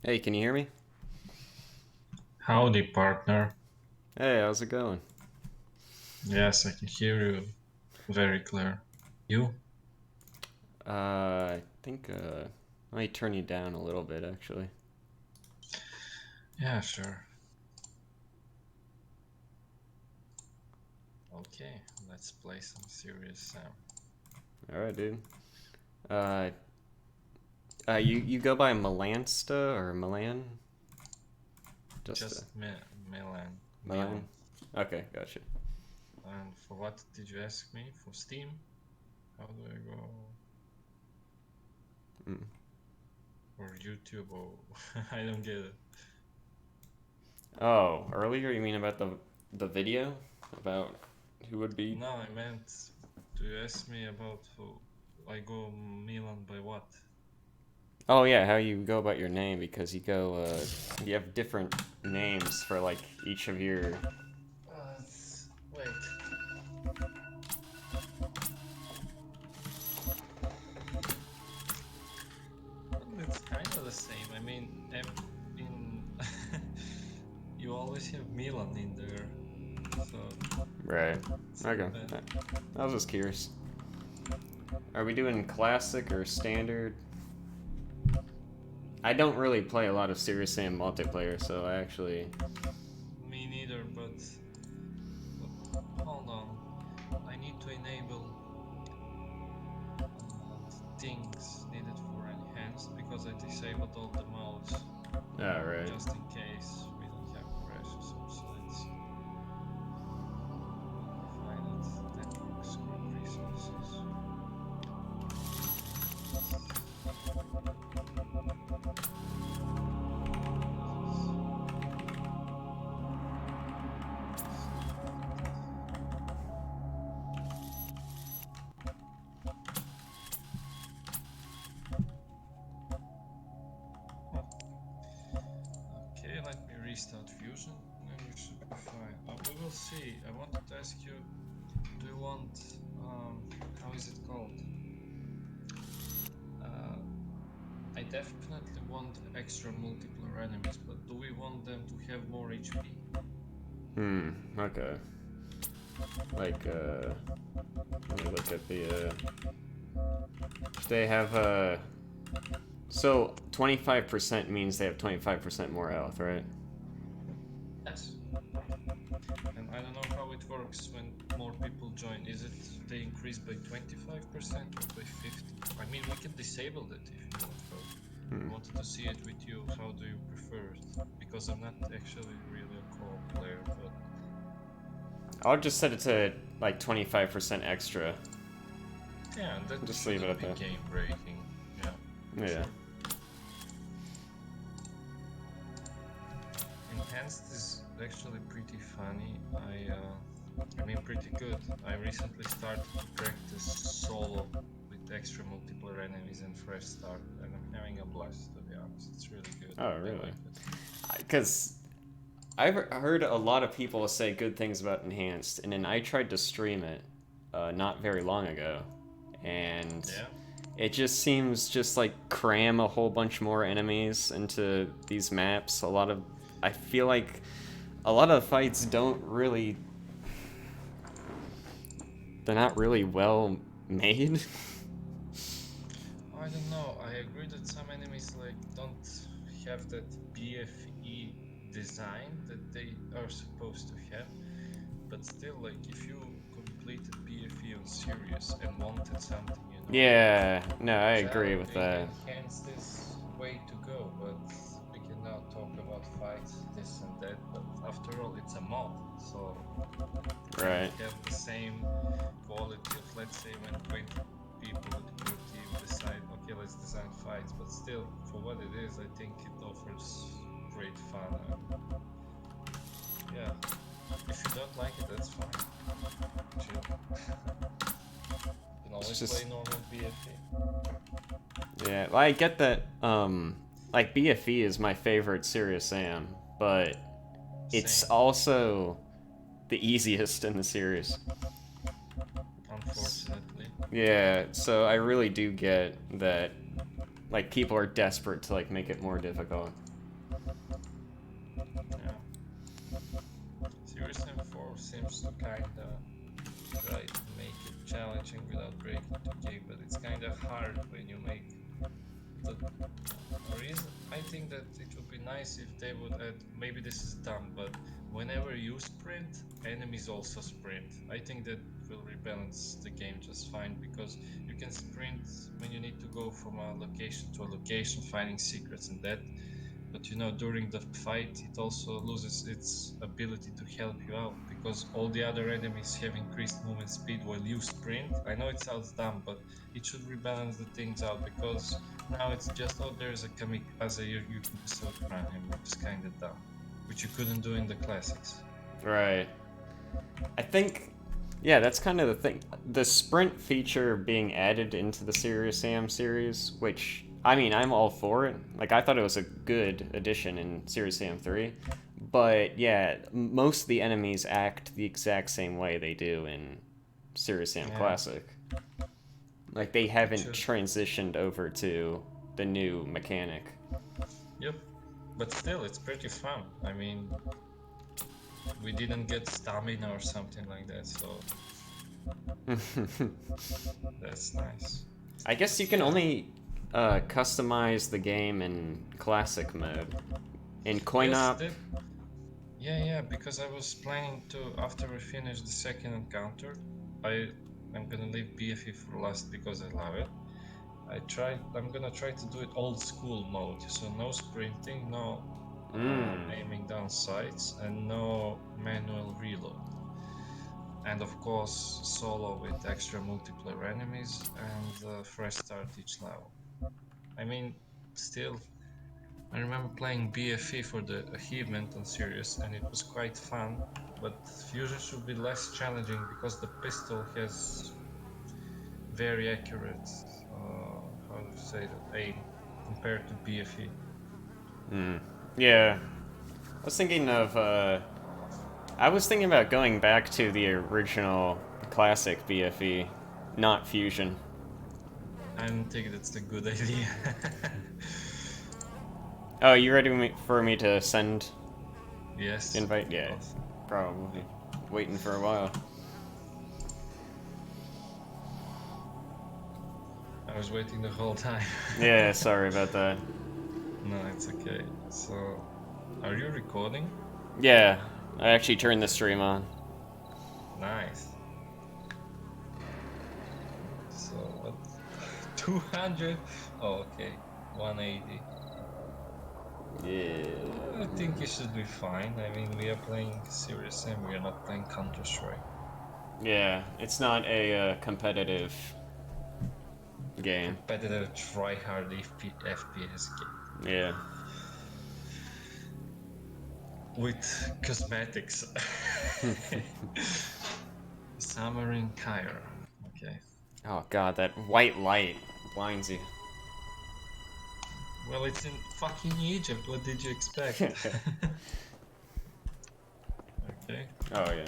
Hey, can you hear me? Howdy, partner. Hey, how's it going? Yes, I can hear you very clear. You? I think I might turn you down a little bit actually. Yeah, sure. Okay, let's play some serious Sam. All right, dude. Uh, you go by Melansta or Milan? Just Just Milan. Milan. Milan. Okay, gotcha. And for what did you ask me? For Steam? How do I go? Mm. Or YouTube? Or I don't get it. Oh, earlier you mean about the video about who would be? No, I meant, do you ask me about who I go Milan by what? Oh yeah, how you go about your name because you have different names for like each of your. Wait. Well, it's kind of the same. I mean, in you always have Milan in there, so Right. it's Okay. not bad. I was just curious. Are we doing classic or standard? I don't really play a lot of Serious Sam multiplayer, so I actually. Me neither, but hold on. I need to enable things needed for enhanced because I disabled all the modes Alright. just in case we don't have crashes or so. Let me find it. Network script resources. Selected. Huh. Okay, let me restart Fusion and we should be fine. We will see. I wanted to ask you, do you want, how is it called? Uh, I definitely want extra multiplayer enemies, but do we want them to have more HP? Okay. Like, let me look at the, they have, so 25% means they have 25% more health, right? Yes. And I don't know how it works when more people join. Is it they increase by 25% or by 50? I mean, we can disable that if you want, but I wanted to see it with you. How do you prefer it? Because I'm not actually really a co-op player, but I'll just set it to, like, 25% extra. yeah, and that Just leave it shouldn't at be that. game breaking. Yeah, Yeah. sure. Enhanced is actually pretty funny. I mean, pretty good. I recently started to practice solo with extra multiplayer enemies and fresh start, and I'm having a blast. To be honest, it's really good. Oh, I really? like it. Because I've heard a lot of people say good things about Enhanced, and then I tried to stream it not very long ago, and Yeah, it just seems just like cram a whole bunch more enemies into these maps. I feel like a lot of the fights don't really, they're not really well made. I don't know. I agree that some enemies like don't have that BFE design that they are supposed to have. But still, like if you completed BFE on serious and wanted something, Yeah, no, I agree with challenging, that. enhanced is way to go. But we can now talk about fights, this and that. But after all, it's a mod, so it cannot Right. have the same quality of, let's say, when 20 people with your team decide, okay, let's design fights. But still, for what it is, I think it offers great fun. And yeah, if you don't like it, that's fine. Chill. You can It's always play just, normal BFE. yeah, well, I get that, like, BFE is my favorite Serious Sam, but it's Same, also the easiest in the series. unfortunately. Yeah, so I really do get that, like, people are desperate to, like, make it more difficult. seems to kinda try to make it challenging without breaking the game, but it's kinda hard when you make the reason. I think that it would be nice if they would add, maybe this is dumb, but whenever you sprint, enemies also sprint. I think that will rebalance the game just fine, because you can sprint when you need to go from a location to a location, finding secrets and that. But you know, during the fight, it also loses its ability to help you out, because all the other enemies have increased movement speed while you sprint. I know it sounds dumb, but it should rebalance the things out, because now it's just, oh, there's a kamikaze, you can just outrun him, which is kind of dumb, which you couldn't do in the classics. Right. I think, yeah, that's kind of the thing. The sprint feature being added into the Serious Sam series, which, I mean, I'm all for it. Like, I thought it was a good addition in Serious Sam 3. But, yeah, most of the enemies act the exact same way they do in Serious Sam Yeah, Classic. Like, they it haven't should. transitioned over to the new mechanic. Yep, but still, it's pretty fun. I mean, we didn't get stamina or something like that, so that's nice. I guess you can Yeah. only customize the game in classic mode. In coin Yes, op, that. Yeah, because I was planning to, after we finish the second encounter, I'm gonna leave BFE for last because I love it. I'm gonna try to do it old school mode, so no sprinting, no aiming down sights, and no manual reload. And of course, solo with extra multiplayer enemies and fresh start each level. I mean, still, I remember playing BFE for the achievement on Sirius, and it was quite fun. But Fusion should be less challenging because the pistol has very accurate, how to say that, aim compared to BFE. yeah. I was thinking about going back to the original classic BFE, not Fusion. I don't think that's a good idea. Oh, you ready for me to send Yes, invite? of Yeah, course. probably. Waiting for a while. I was waiting the whole time. Yeah, sorry about that. No, it's okay. So, are you recording? Yeah, I actually turned the stream on. Nice. So, what? 200? Oh, okay. 180. Yeah. I think it should be fine. I mean, we are playing Serious and we are not playing Counter-Strike. Yeah, it's not a competitive game. Competitive try-hard FPS game. Yeah. With cosmetics. Summer in Cairo. Okay. Oh god, that white light blinds you. Well, it's in fucking Egypt. What did you expect? Okay. Oh yeah.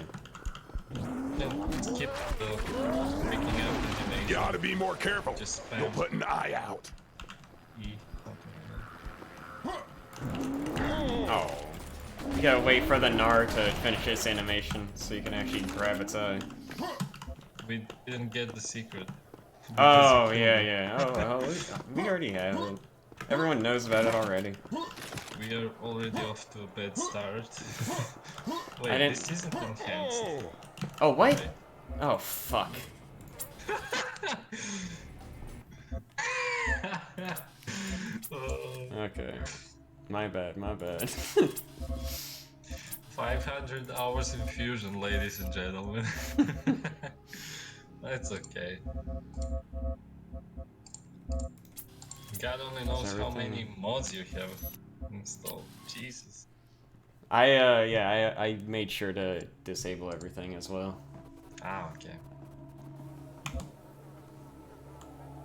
Then skip the picking up animation. You ought to be more careful. Just spam You'll put an eye out. E. Something like that. Oh. You gotta wait for the Gnar to finish its animation so you can actually grab its eye. We didn't get the secret. Oh, yeah. Oh, we already have it. Everyone knows about it already. We are already off to a bad start. Wait, I didn't- this isn't enhanced. Oh, what? Right? Oh, fuck. Oh, Okay. My bad. 500 hours in Fusion, ladies and gentlemen. That's okay. God only knows how everything- many mods you have installed. Jesus. I made sure to disable everything as well. Ah, okay.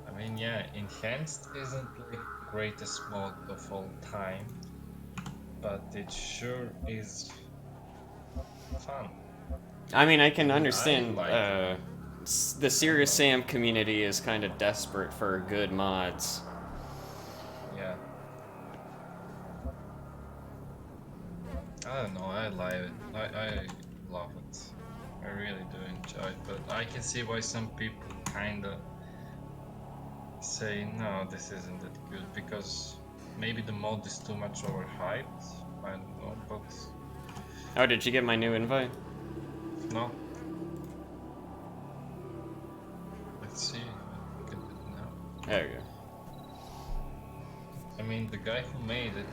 I mean, yeah, enhanced isn't the greatest mod of all time, but it sure is fun. I mean, I can understand, like the Serious Sam community is kind of desperate for good mods. Yeah. I don't know, I like it. I love it. I really do enjoy it, but I can see why some people kinda say no, this isn't that good, because maybe the mod is too much overhyped. I don't know, but Oh, did you get my new invite? no. Let's see. I can do it now. There you go. I mean, the guy who made it,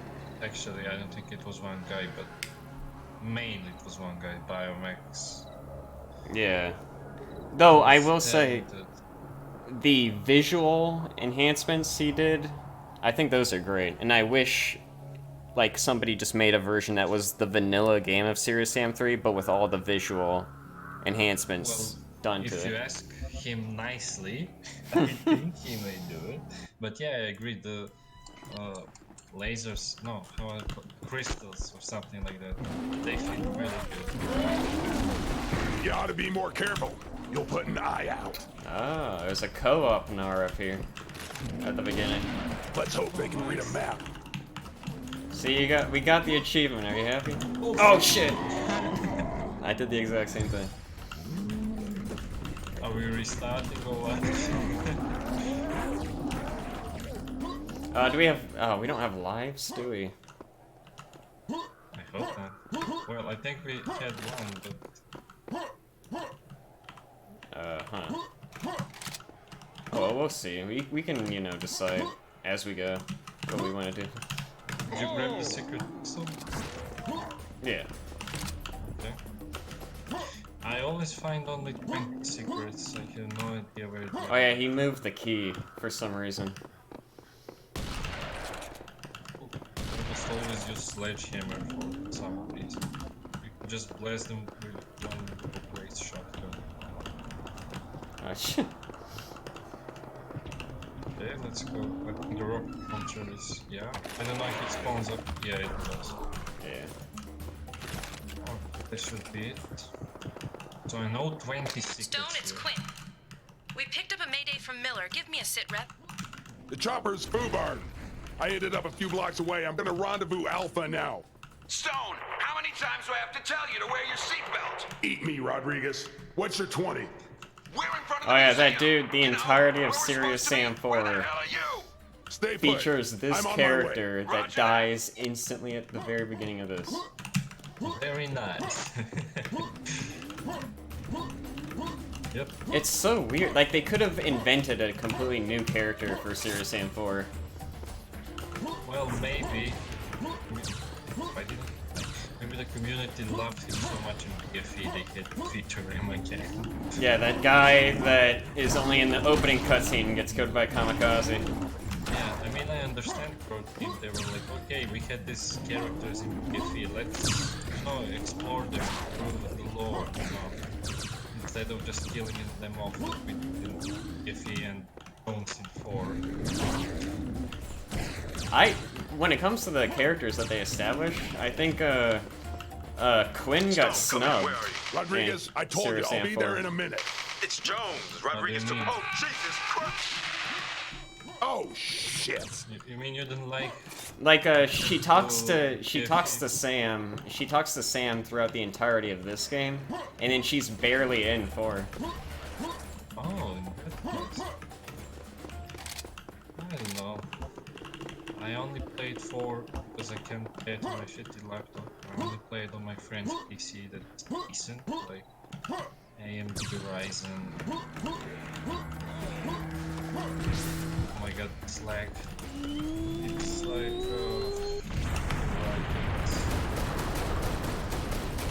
actually, I don't think it was one guy, but mainly it was one guy, Biomax. Yeah. Though I will say, Talented. the visual enhancements he did, I think those are great. And I wish, like, somebody just made a version that was the vanilla game of Serious Sam 3, but with all the visual enhancements done If to you it. ask him nicely, I think he may do it. But yeah, I agree. The lasers, no, how I call crystals or something like that. They feel really good. You ought to be more careful. You'll put an eye out. Ah, there's a co-op Nara here at the beginning. Let's hope they can read a map. See, we got the achievement. Are you happy? Oh shit! I did the exact same thing. Are we restarting or what? Do we have? Oh, we don't have lives, do we? I hope not. Well, I think we had one, but Huh. Well, we'll see. We can, you know, decide as we go what we want to do. did you grab the secret crystal? Yeah. Okay. I always find only 20 secrets. I have no idea where it Oh yeah, he moved the key for some reason. Almost always use sledgehammer for some reason. You can just blast them with one great shotgun. Oh shit. Okay, let's go. But the rocket launcher is, yeah. I don't know if it spawns up. Yeah, it does. Yeah. Oh, this should be it. So I know 20 secrets. Stone, it's here. Quinn. We picked up a mayday from Miller. Give me a sit rep. The chopper's foo barn. I ended up a few blocks away. I'm gonna rendezvous Alpha now. Stone, how many times do I have to tell you to wear your seatbelt? Eat me, Rodriguez. What's your 20? We're in front of Oh the yeah, that museum. dude, the You know, entirety where of we're Serious supposed to Sam be. Where the 4 hell are you? Stay put. features this I'm on my way. character that Roger. dies instantly at the very beginning of this. Very nice. Yep. It's so weird. Like, they could have invented a completely new character for Serious Sam 4. Well, maybe. I didn't. Maybe the community loved him so much in BFE they had to feature him again. Yeah, that guy that is only in the opening cutscene and gets killed by Kamikaze. Yeah, I mean, I understand pro team. They were like, okay, we had these characters in BFE, let's, you know, explore them through the lore, you know, instead of just killing them off like we did in BFE and Bones in 4. When it comes to the characters that they establish, I think, Quinn got Stone, come here, snubbed. where are you? Rodriguez, in I told you, Serious I'll Sam be 4. there in a minute. It's Jones. do Rodriguez you to... mean? Oh, Jesus Christ. Oh, shit. You mean you didn't like... Like, she talks to BFE. Sam. She talks to Sam throughout the entirety of this game, and then she's barely in 4. Oh, in that case. I don't know. I only played 4 because I can't play it on my shitty laptop. I only play it on my friend's PC that's decent, like AMD Ryzen. Oh my god, it's lag. It's like,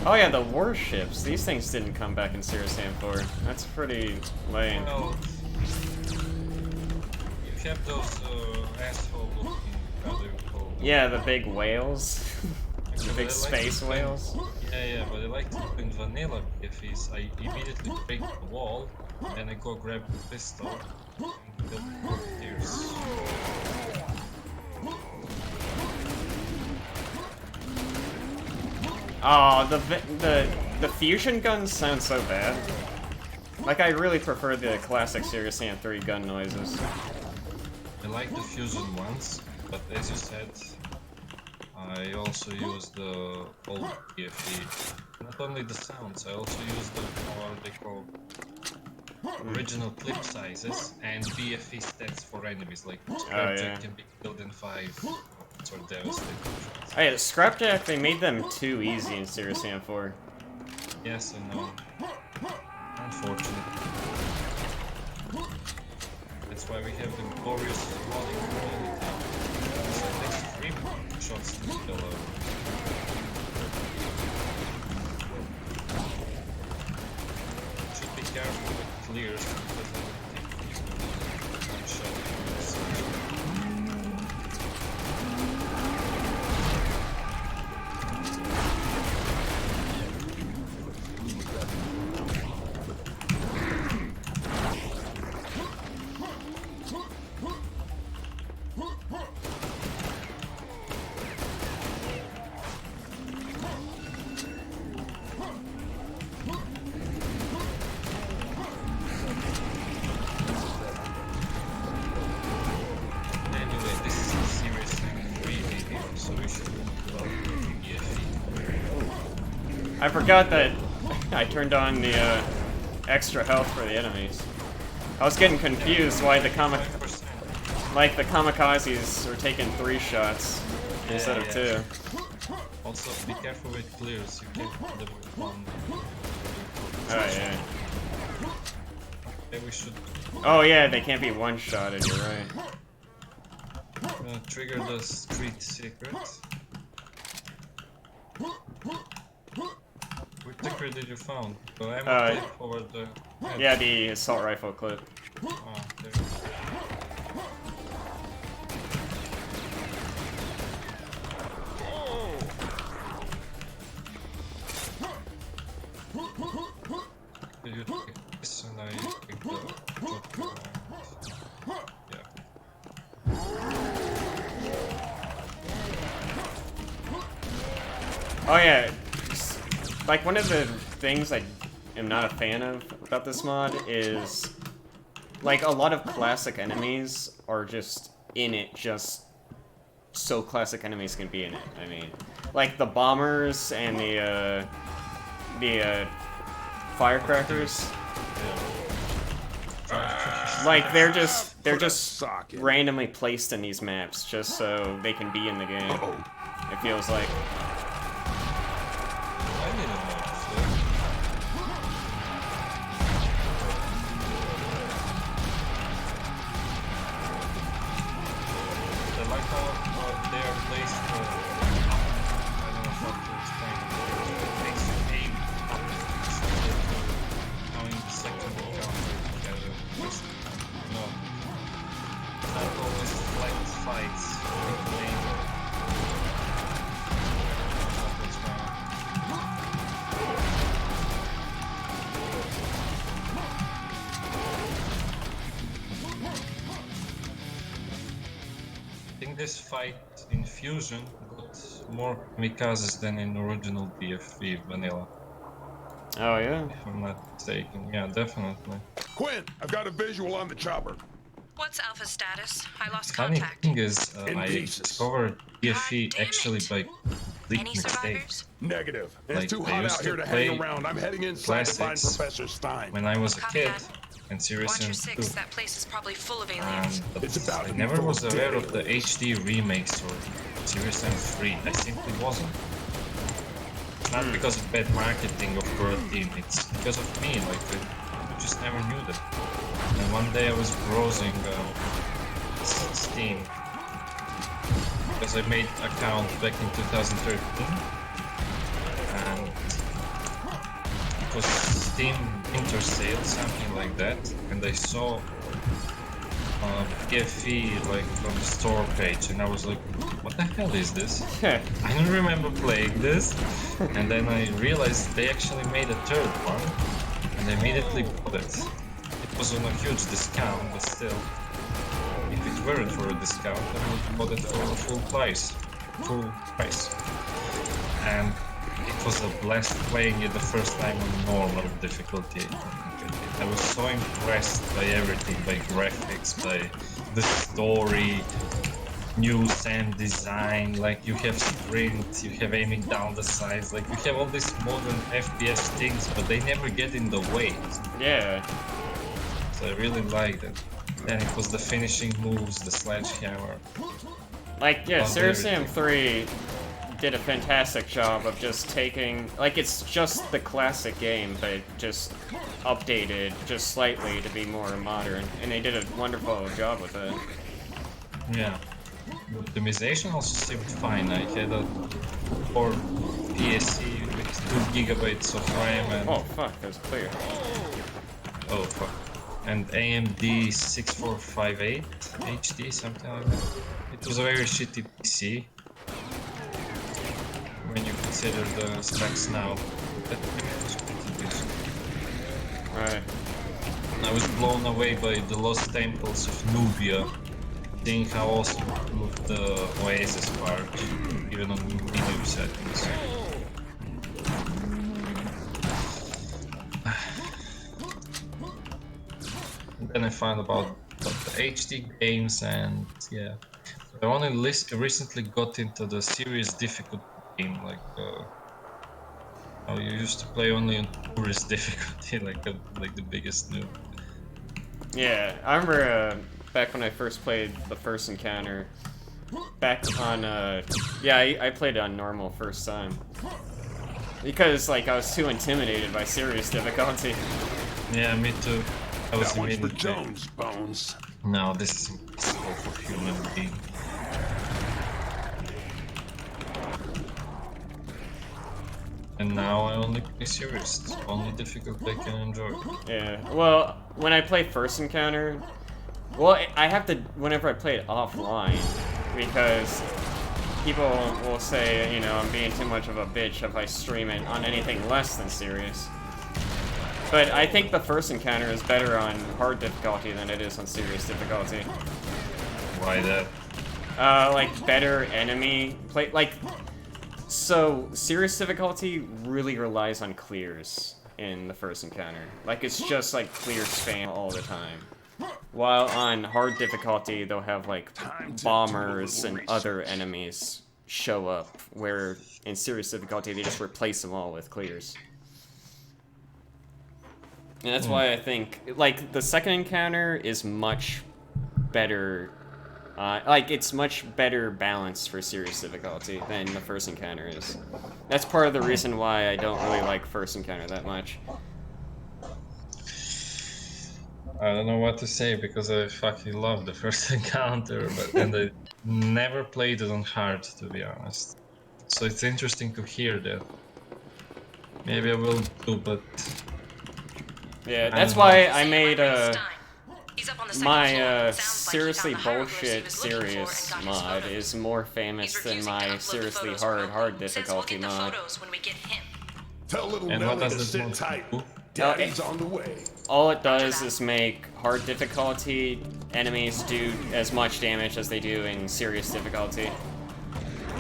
Oh yeah, the warships. These things didn't come back in Serious Sam 4. That's pretty lame. well, you have those asshole looking, how do you call them? Yeah, the big whales. The But big I like space to play- whales. Yeah, but I like to do in vanilla BFEs. I immediately break the wall, then I go grab the pistol and kill the tears. Oh, the fusion guns sound so bad. Like, I really prefer the classic Serious Sam 3 gun noises. I like the fusion ones, but as you said, I I also use the old BFE. Not only the sounds, I also use the, how are they called? Original clip sizes and BFE stats for enemies, like Scrapjack yeah. can be killed in 5 or devastating shots. Hey, Scrapjack, they made them too easy in Serious Sam 4. Yes, I know. Unfortunate. That's why we have the glorious modding community. So it takes 3 shots to kill a... Should be careful with clears because they will take you one shot. I forgot that I turned on the extra health for the enemies. I was getting confused why the the kamikazes were taking 3 shots instead of 2. Also, be careful with clears. You can't kill them with 1. Oh yeah. Okay, we should Oh yeah, they can't be one-shotted. You're right. trigger the street secret. Which secret did you found? The ammo clip over the head? Yeah, the assault rifle clip. Oh, there. You take this and I take the yeah. Oh yeah, like one of the things I am not a fan of about this mod is like a lot of classic enemies are just in it just so classic enemies can be in it. I mean, like the bombers and the firecrackers. Like they're just randomly placed in these maps just so they can be in the game. It feels like. I didn't know. I like how they are placed. I don't know how to explain. It makes you aim up instead of going the second encounter. No. Not always flat fights with lane. What's going on? I think this fight in Fusion got more kamikazes than in original BFV vanilla, Oh yeah. if I'm not mistaken. Yeah, definitely. Quinn, I've got a visual on the chopper. What's Alpha's status? I lost Funny contact. thing is, In I pieces. discovered BFV God damn actually it. by complete Any mistake. survivors? Negative. It's Like, too they hot used out here to to hang play around. I'm heading inside to find classics Professor Stein. When I was a Copy kid, that. and Serious Watch your Sam 6. 2. That place is probably full of aliens. But It's about I to be never full was of aware dead of the HD remakes or Serious Sam 3. I simply wasn't. Not because of bad marketing of Bird Team, it's because of me, like I just never knew that. And one day I was browsing Steam, because I made an account back in 2013, and it was Steam Winter Sale, something like that, and I saw BFE like on the store page, and I was like, what the hell is this? I don't remember playing this, and then I realized they actually made a third one, and I immediately bought it. It was on a huge discount, but still, if it weren't for a discount, I would have bought it for full price. And it was a blast playing it the first time on normal difficulty. I was so impressed by everything, by graphics, by the story, new sand design, like you have sprint, you have aiming down the sides, like you have all these modern FPS things, but they never get in the way. Yeah. So I really liked it. Then it was the finishing moves, the sledgehammer. Like, yeah, Love Serious Sam everything. 3 did a fantastic job of just taking, like, it's just the classic game, but just updated just slightly to be more modern, and they did a wonderful job with it. Yeah. The optimization also seemed fine. I had a 4 PSC with 2 gigabytes of RAM and Oh, fuck, that's clear. oh fuck. And AMD 6458 HD, something like that. It was a very shitty PC when you consider the specs now. But it was pretty decent. Right. I was blown away by the Lost Temples of Nubia, seeing how awesome looked the Oasis part, even on medium settings. And then I found about the HD games, and yeah, I only recently got into the serious difficult game, like how you used to play only on tourist difficulty, like the biggest noob. Yeah, I remember back when I first played the first encounter, back on, yeah, I played it on normal first time. Because, like, I was too intimidated by serious difficulty. Yeah, me too. I was That one's for immediately. Jones, Bones. No, this is impossible for human being. And now I only play serious. It's the only difficulty I can enjoy. Yeah, well, when I play first encounter, well, I have to, whenever I play it offline, because people will say, you know, I'm being too much of a bitch if I stream it on anything less than serious. But I think the first encounter is better on hard difficulty than it is on serious difficulty. Why that? Like, better enemy play, like, so, serious difficulty really relies on clears in the first encounter. Like, it's just, like, clear spam all the time. While on hard difficulty, they'll have, like, bombers and other enemies show up, where in serious difficulty, they just replace them all with clears. And that's why I think, like, the second encounter is much better. Like, it's much better balanced for serious difficulty than the first encounter is. That's part of the reason why I don't really like first encounter that much. I don't know what to say because I fucking love the first encounter, and I never played it on hard, to be honest. So it's interesting to hear that. Maybe I will do, but Yeah, I that's don't know. why I made He's up on the second my floor. Sounds like he seriously found the hieroglyphs he bullshit was looking for serious and got his mod photos. is more famous He's than refusing to my upload the seriously photos hard remotely. Says we'll difficulty get the mod. photos when we get him. Tell little And what Nelly does to this sit mod tight. do? Daddy's on the way. All it does is make hard difficulty enemies do as much damage as they do in serious difficulty.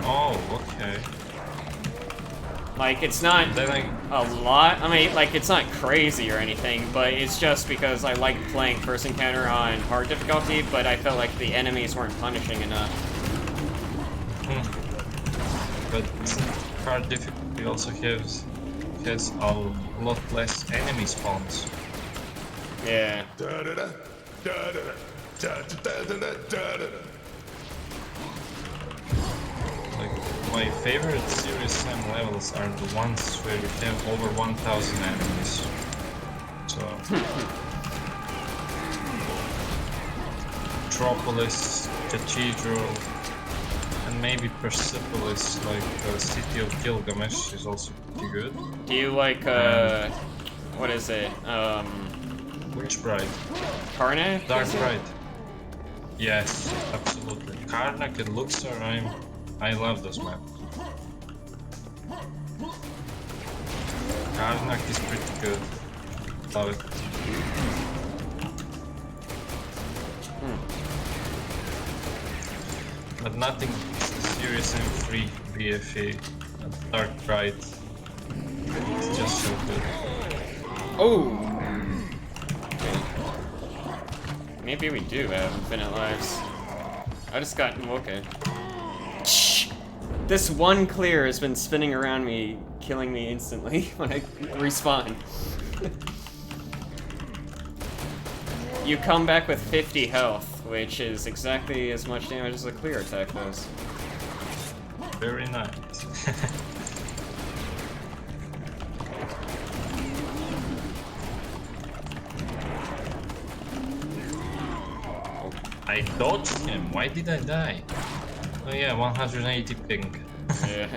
Oh, okay. Like, it's not Then I a lot. I mean, like, it's not crazy or anything, but it's just because I like playing first encounter on hard difficulty, but I felt like the enemies weren't punishing enough. But hard difficulty also has a lot less enemy spawns. Yeah. Da-da-da, da-da-da, da-da-da-da, da-da-da. Like, my favorite Serious Sam levels are the ones where you have over 1,000 enemies. So Metropolis, Cathedral, and maybe Persepolis, like the City of Gilgamesh, is also pretty good. Do you like, what is it? Witch Bride, Karnak? Dark is it? Bride. Yes, absolutely. Karnak and Luxor, I love those maps. Karnak is pretty good. Love it. But nothing serious and free BFA. Dark Bride. It's just so good. Oh! Okay. Maybe we do have infinite lives. I just got... okay. This one clear has been spinning around me, killing me instantly when I respawn. You come back with 50 health, which is exactly as much damage as a clear attack does. Very nice. I dodged him. Why did I die? Oh yeah, 180 ping. Yeah.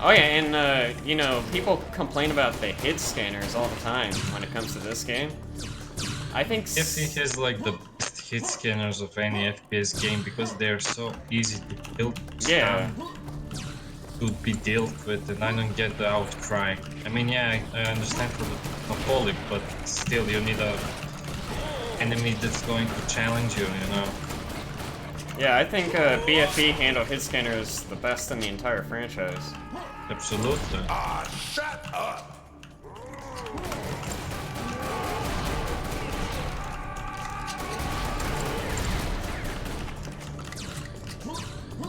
Oh yeah, and you know, people complain about the hit scanners all the time when it comes to this game. I think If he has like the best hit scanners of any FPS game because they're so easy to build, yeah. to be dealt with, and I don't get the outcry. I mean, yeah, I understand for the Apollo, but still, you need a enemy that's going to challenge you, you know. Yeah, I think BFE handle hit scanners the best in the entire franchise. Absolutely. Ah, shut up!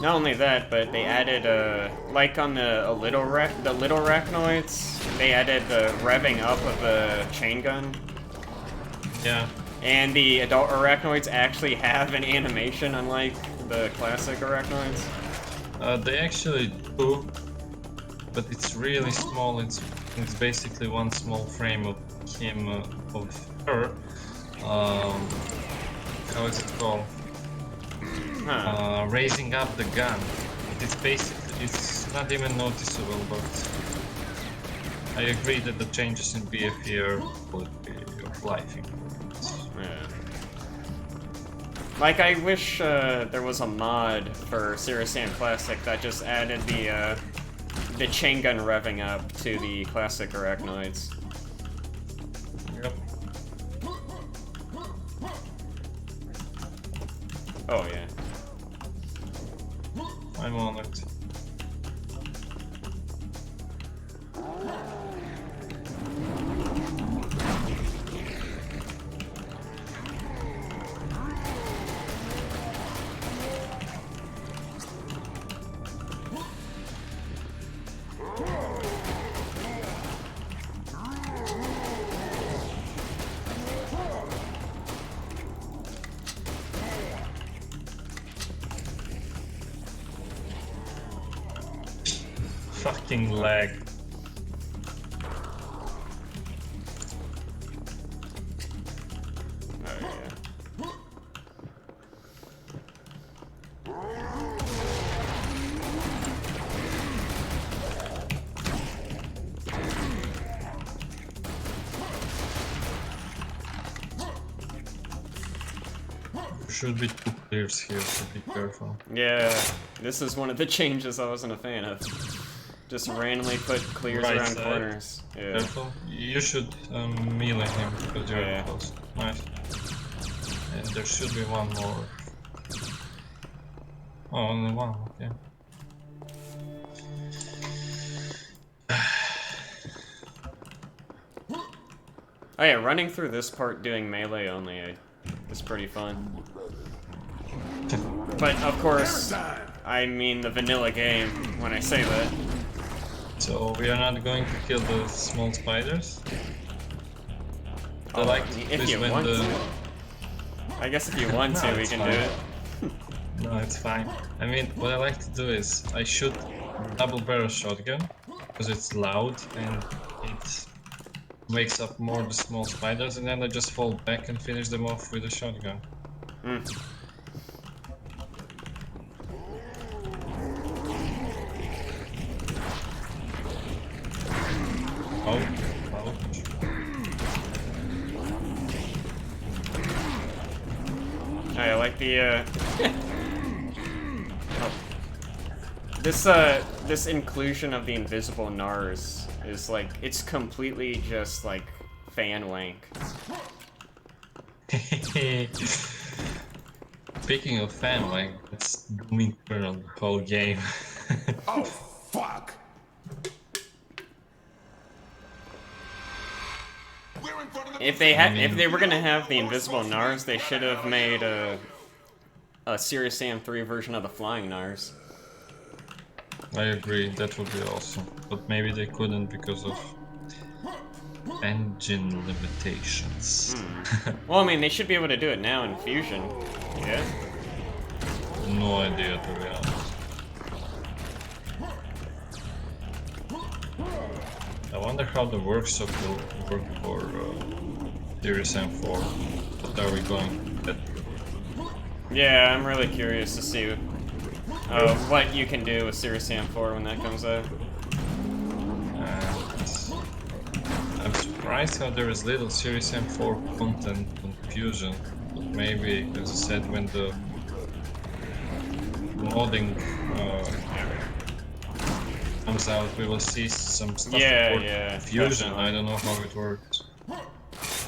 Not only that, but they added like on the little arachnoids, they added the revving up of the chain gun. Yeah. And the adult arachnoids actually have an animation, unlike the classic arachnoids. They actually do, but it's really small. It's basically one small frame of him, of her. How is it called? Raising up the gun. It's basically, it's not even noticeable, but I agree that the changes in BFE would be of life improvements. Yeah. Like, I wish there was a mod for Serious Sam Classic that just added the chain gun revving up to the classic arachnoids. Yep. Oh yeah. I'm on it. Fucking lag. Oh yeah. Should be two clears here, so be careful. Yeah, this is one of the changes I wasn't a fan of. Just randomly put clears Right around side. corners. Yeah. Careful. You should melee him because you're Yeah. close. Nice. And there should be one more. Oh, only one, okay. Oh yeah, running through this part doing melee only is pretty fun. But of course, I mean the vanilla game when I say that. So we are not going to kill the small spiders? I Oh, like if this you when want the... to. I guess if you want No, to, we it's can fine. do it. No, it's fine. I mean, what I like to do is I shoot double barrel shotgun because it's loud and it wakes up more the small spiders, and then I just fall back and finish them off with a shotgun. Oh, ouch. I like the oh. This inclusion of the invisible Nars is like, it's completely just like fan wank. Speaking of fan wank, that's Doom Eternal the whole game. Oh, fuck! If they were gonna have the invisible Nars, they should have made a Serious Sam 3 version of the flying Nars. I agree, that would be awesome. But maybe they couldn't because of engine limitations. Well, I mean, they should be able to do it now in Fusion. Yeah. No idea, to be honest. I wonder how the workshop will work for Series M4. What are we going at? Yeah, I'm really curious to see what you can do with Serious Sam 4 when that comes out. I'm surprised how there is little Series M4 content on Fusion. But maybe, as I said, when the modding comes out, we will see some stuff for Fusion. Definitely. I don't know how it works.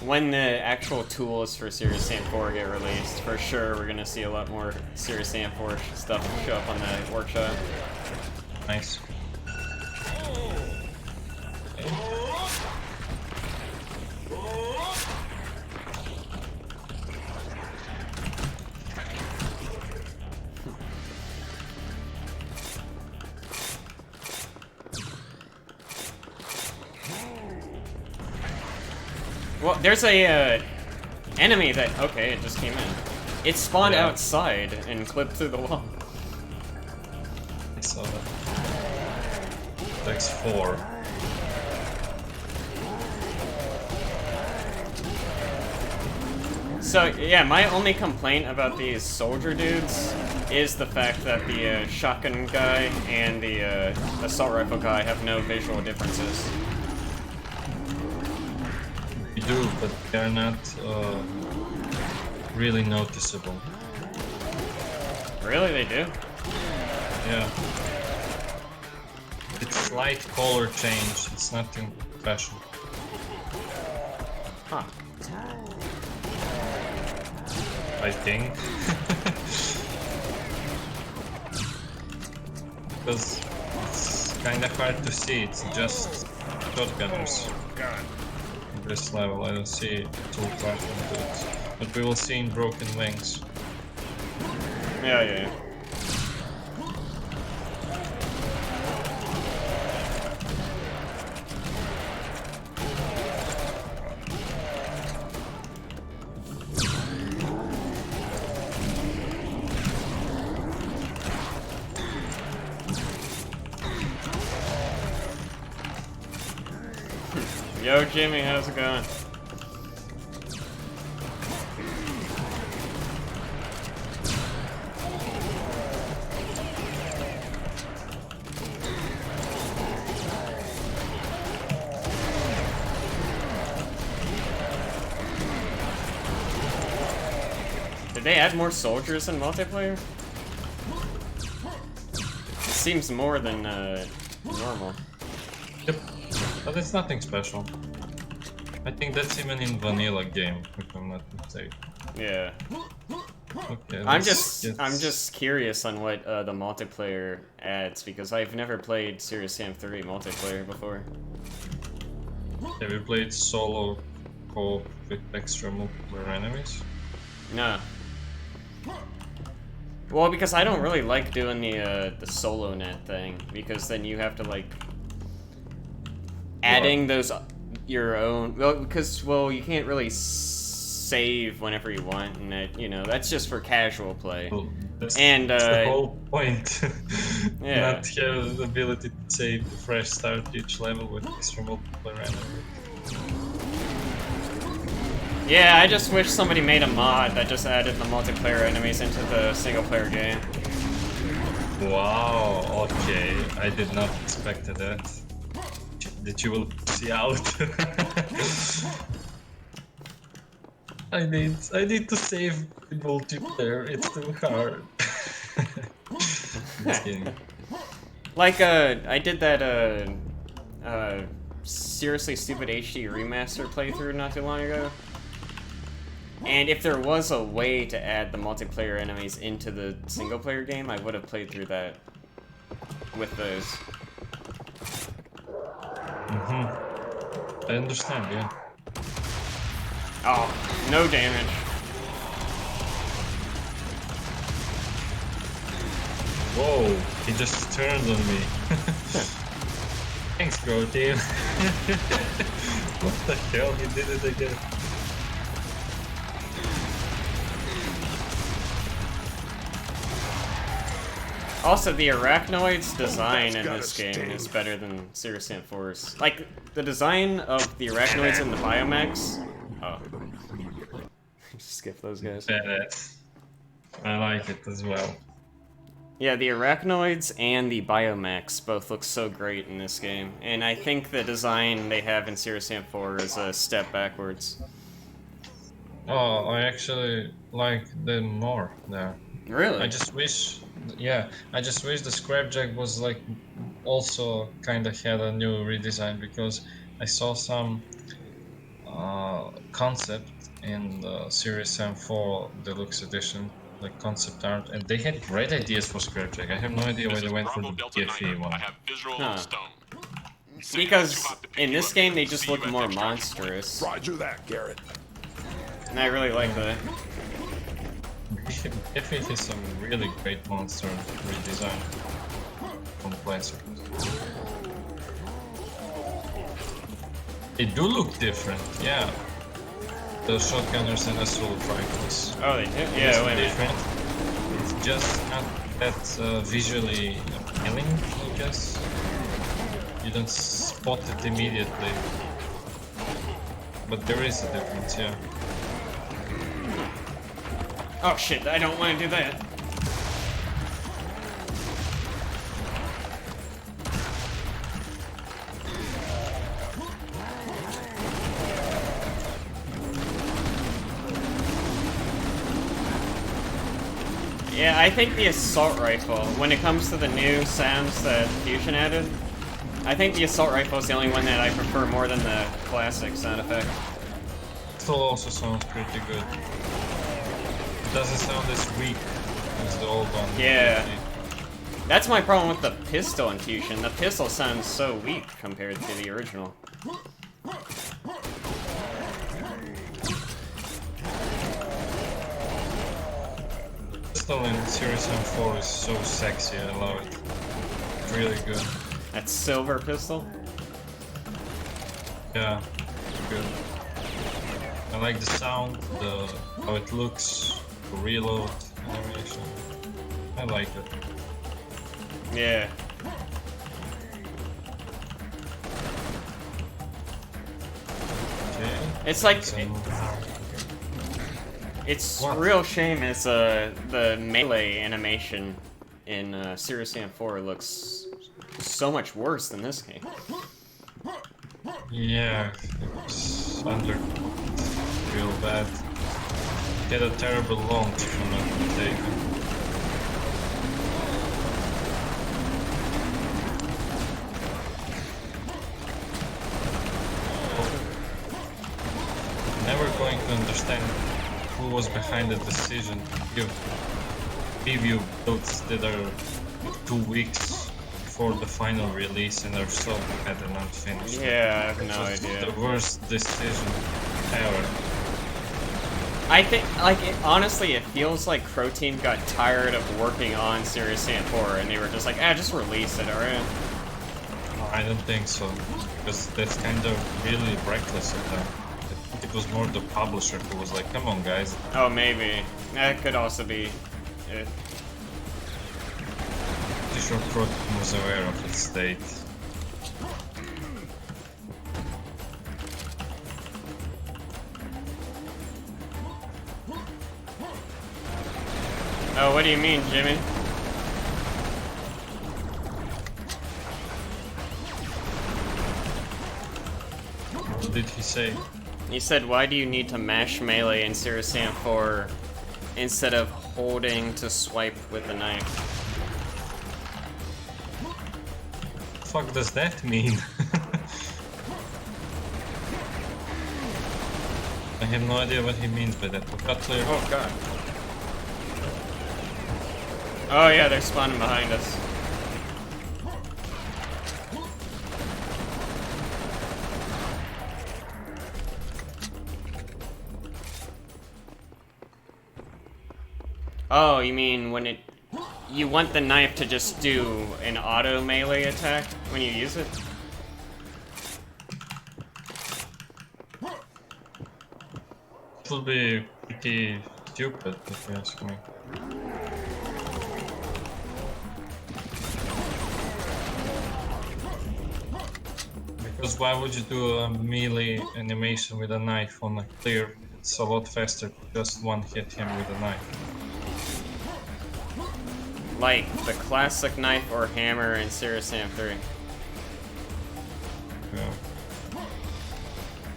When the actual tools for Serious Sam 4 get released, for sure we're gonna see a lot more Serious Sam 4 stuff show up on the workshop. Nice. Well, there's a enemy that okay, it just came in. It spawned outside and clipped through the wall. I saw that. Takes 4. So yeah, my only complaint about these soldier dudes is the fact that the shotgun guy and the assault rifle guy have no visual differences. We do, but they're not really noticeable. Really, they do? Yeah. It's slight color change, it's nothing special. Huh. I think. Because it's kind of hard to see, it's just shotgunners. In this level, I don't see tool platform dudes. But we will see in Broken Wings. Yeah. Yo, Jimmy, how's it going? Did they add more soldiers in multiplayer? It seems more than normal. Yep. But it's nothing special. I think that's even in vanilla game, if I'm not mistaken. Yeah. Okay, I'm just curious on what the multiplayer adds because I've never played Serious Sam 3 multiplayer before. Have you played solo co-op with extra multiplayer enemies? No. Well, because I don't really like doing the solo net thing because then you have to like adding those your own because you can't really save whenever you want and that's just for casual play. Well, that's the whole point. Yeah. Not have the ability to save the fresh start each level with extra multiplayer enemies. Yeah, I just wish somebody made a mod that just added the multiplayer enemies into the single player game. Wow, okay. I did not expect that. That you will see out. I need to save the multiplayer, it's too hard. Just kidding. Like, I did that, Seriously Stupid HD Remaster playthrough not too long ago. And if there was a way to add the multiplayer enemies into the single player game, I would have played through that with those. I understand, yeah. Oh, no damage. Whoa, he just turned on me. Thanks, bro, team. What the hell? He did it again. Also, the Arachnoids design in That's this gotta game sting. is better than Serious Sam 4's. Like, the design of the Arachnoids and the Biomechs... Oh. Skip those guys. Badass. I like it as well. Yeah, the Arachnoids and the Biomechs both look so great in this game, and I think the design they have in Serious Sam 4 is a step backwards. Oh, I actually like them more now. Really? I just wish, yeah, I just wish the Scrapjack was like also kind of had a new redesign, because I saw some concept in the Series Sam 4 Deluxe Edition, like concept art, and they had great ideas for Scrapjack. I have no idea why This they is went for Bravo the Delta GFE 9. one. I have visual Huh. on stone. Because Too hot to pick in you this up. game they just See look you at more the extraction point. monstrous, Roger that, Garrett. and I really like that. GFE is some really great monster redesign from classic. They do look different, yeah. The shotgunners and assault rifles. Oh, they do? It's Yeah, wait a minute. different. It's just not that visually appealing, I guess. You don't spot it immediately. But there is a difference, yeah. Oh shit, I don't want to do that. Yeah, I think the assault rifle, when it comes to the new sounds that Fusion added, I think the assault rifle is the only one that I prefer more than the classic sound effect. Still also sounds pretty good. It doesn't sound as weak as the old one. Yeah. That's my problem with the pistol in Fusion. The pistol sounds so weak compared to the original. Pistol in Series M4 is so sexy, I love it. It's really good. That silver pistol? Yeah, it's good. I like the sound, the how it looks, the reload animation. I like it. Yeah. Okay. It's like, So, it's What? a real shame is the melee animation in Serious Sam 4 looks so much worse than this game. yeah, it's under real bad. Get a terrible launch from that taken. Never going to understand who was behind the decision to give preview builds that are 2 weeks before the final release and are so bad and unfinished. Yeah, I have no Just idea. the worst decision ever. I think, like, honestly, it feels like Crow Team got tired of working on Serious Sam 4 and they were just like, just release it, alright? I don't think so, because that's kind of really reckless of them. I think it was more the publisher who was like, come on guys. Oh, maybe. That could also be it. Pretty sure Proton was aware of its state. Oh, what do you mean, Jimmy? What did he say? He said, why do you need to mash melee in Serious Sam 4 instead of holding to swipe with the knife? Fuck does that mean? I have no idea what he means by that. But got clear. Oh, God. Oh, yeah, they're spawning behind us. Oh, you mean when it... You want the knife to just do an auto melee attack when you use it? It will be pretty stupid if you ask me. Because why would you do a melee animation with a knife on a clear? It's a lot faster to just one hit him with a knife. Like the classic knife or hammer in Serious Sam 3. Yeah.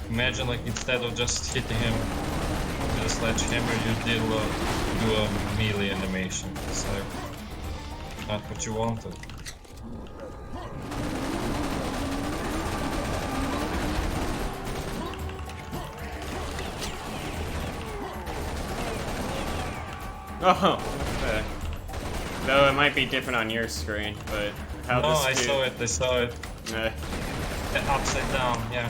Imagine like instead of just hitting him with a sledgehammer, you do a melee animation. It's like not what you wanted. Oh, okay. Though it might be different on your screen, but how No, this I saw it. I saw it. The upside down. Yeah.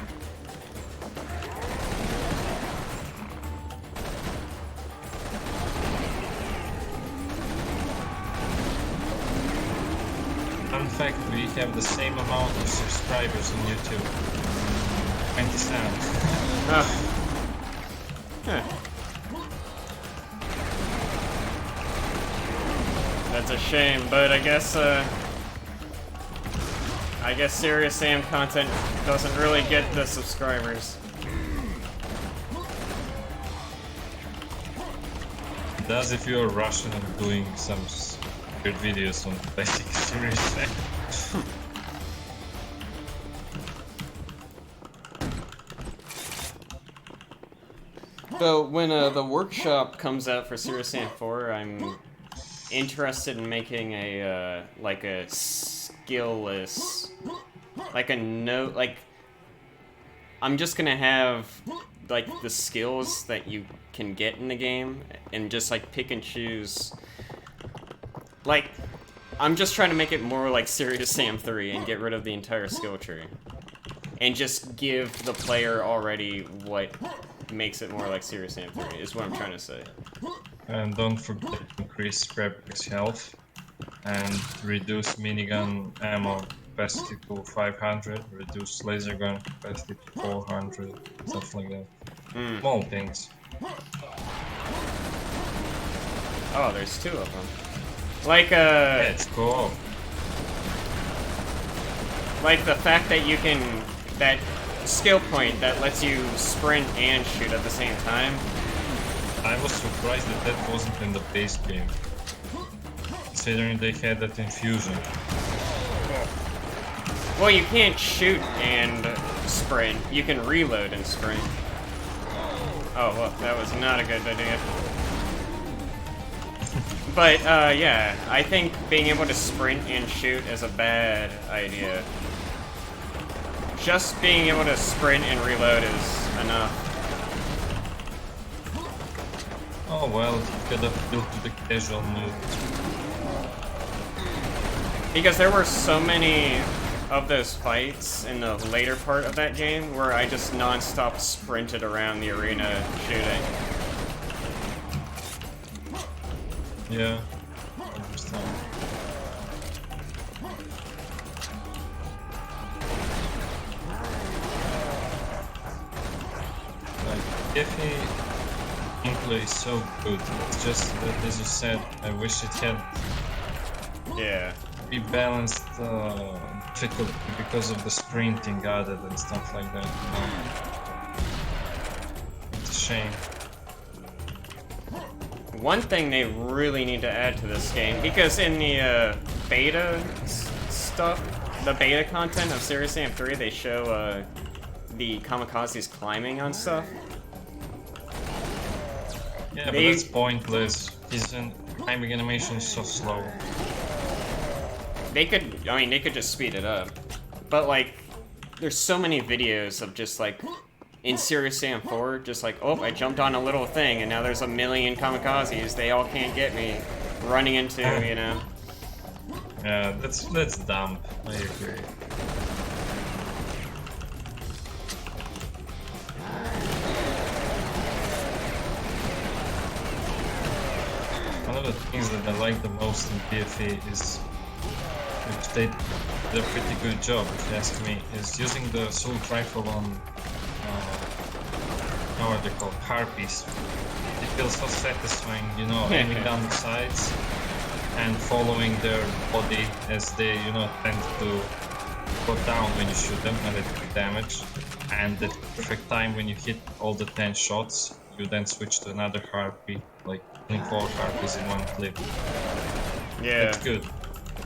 Fun fact: we have the same amount of subscribers on YouTube. 27. Huh. That's a shame, but I guess Serious Sam content doesn't really get the subscribers. It does if you're Russian and doing some weird videos on basic Serious Sam. So when the workshop comes out for Serious Sam 4, I'm interested in making a like a skillless, like a note, like I'm just gonna have like the skills that you can get in the game and just like pick and choose. Like I'm just trying to make it more like Serious Sam 3 and get rid of the entire skill tree and just give the player already what makes it more like Serious Sam 3 is what I'm trying to say. And don't forget to increase Scrapbook's health and reduce minigun ammo capacity to 500, reduce laser gun capacity to 400, stuff like that. Small things. Oh, there's two of them. Like Yeah, it's cool. like the fact that you can, that skill point that lets you sprint and shoot at the same time. I was surprised that that wasn't in the base game, considering they had that in Fusion. Well, you can't shoot and sprint. You can reload and sprint. Oh, well, that was not a good idea. But, yeah, I think being able to sprint and shoot is a bad idea. Just being able to sprint and reload is enough. Oh well, you could have built the casual mode. Because there were so many of those fights in the later part of that game where I just non-stop sprinted around the arena shooting. Yeah, I understand. Like, Giphy gameplay is so good. It's just that, as you said, I wish it had Yeah. be balanced difficulty because of the sprinting added and stuff like that. You know? It's a shame. One thing they really need to add to this game, because in the beta stuff, the beta content of Serious Sam 3, they show the kamikazes climbing on stuff. Yeah, but that's pointless. His timing animation is so slow. They could, I mean, they could just speed it up. But, like, there's so many videos of just, like, in Serious Sam 4, just like, oh, I jumped on a little thing, and now there's a million kamikazes, they all can't get me, running into, you know. Yeah, that's dumb. I agree. of the things that I like the most in BFE is, which they did a pretty good job, if you ask me, is using the assault rifle on, how are they called, harpies. It feels so satisfying, you know, aiming down the sides and following their body as they, you know, tend to go down when you shoot them and they take damage. And the perfect time when you hit all the 10 shots, you then switch to another harpy, like 24 harpies in one clip. Yeah. It's good.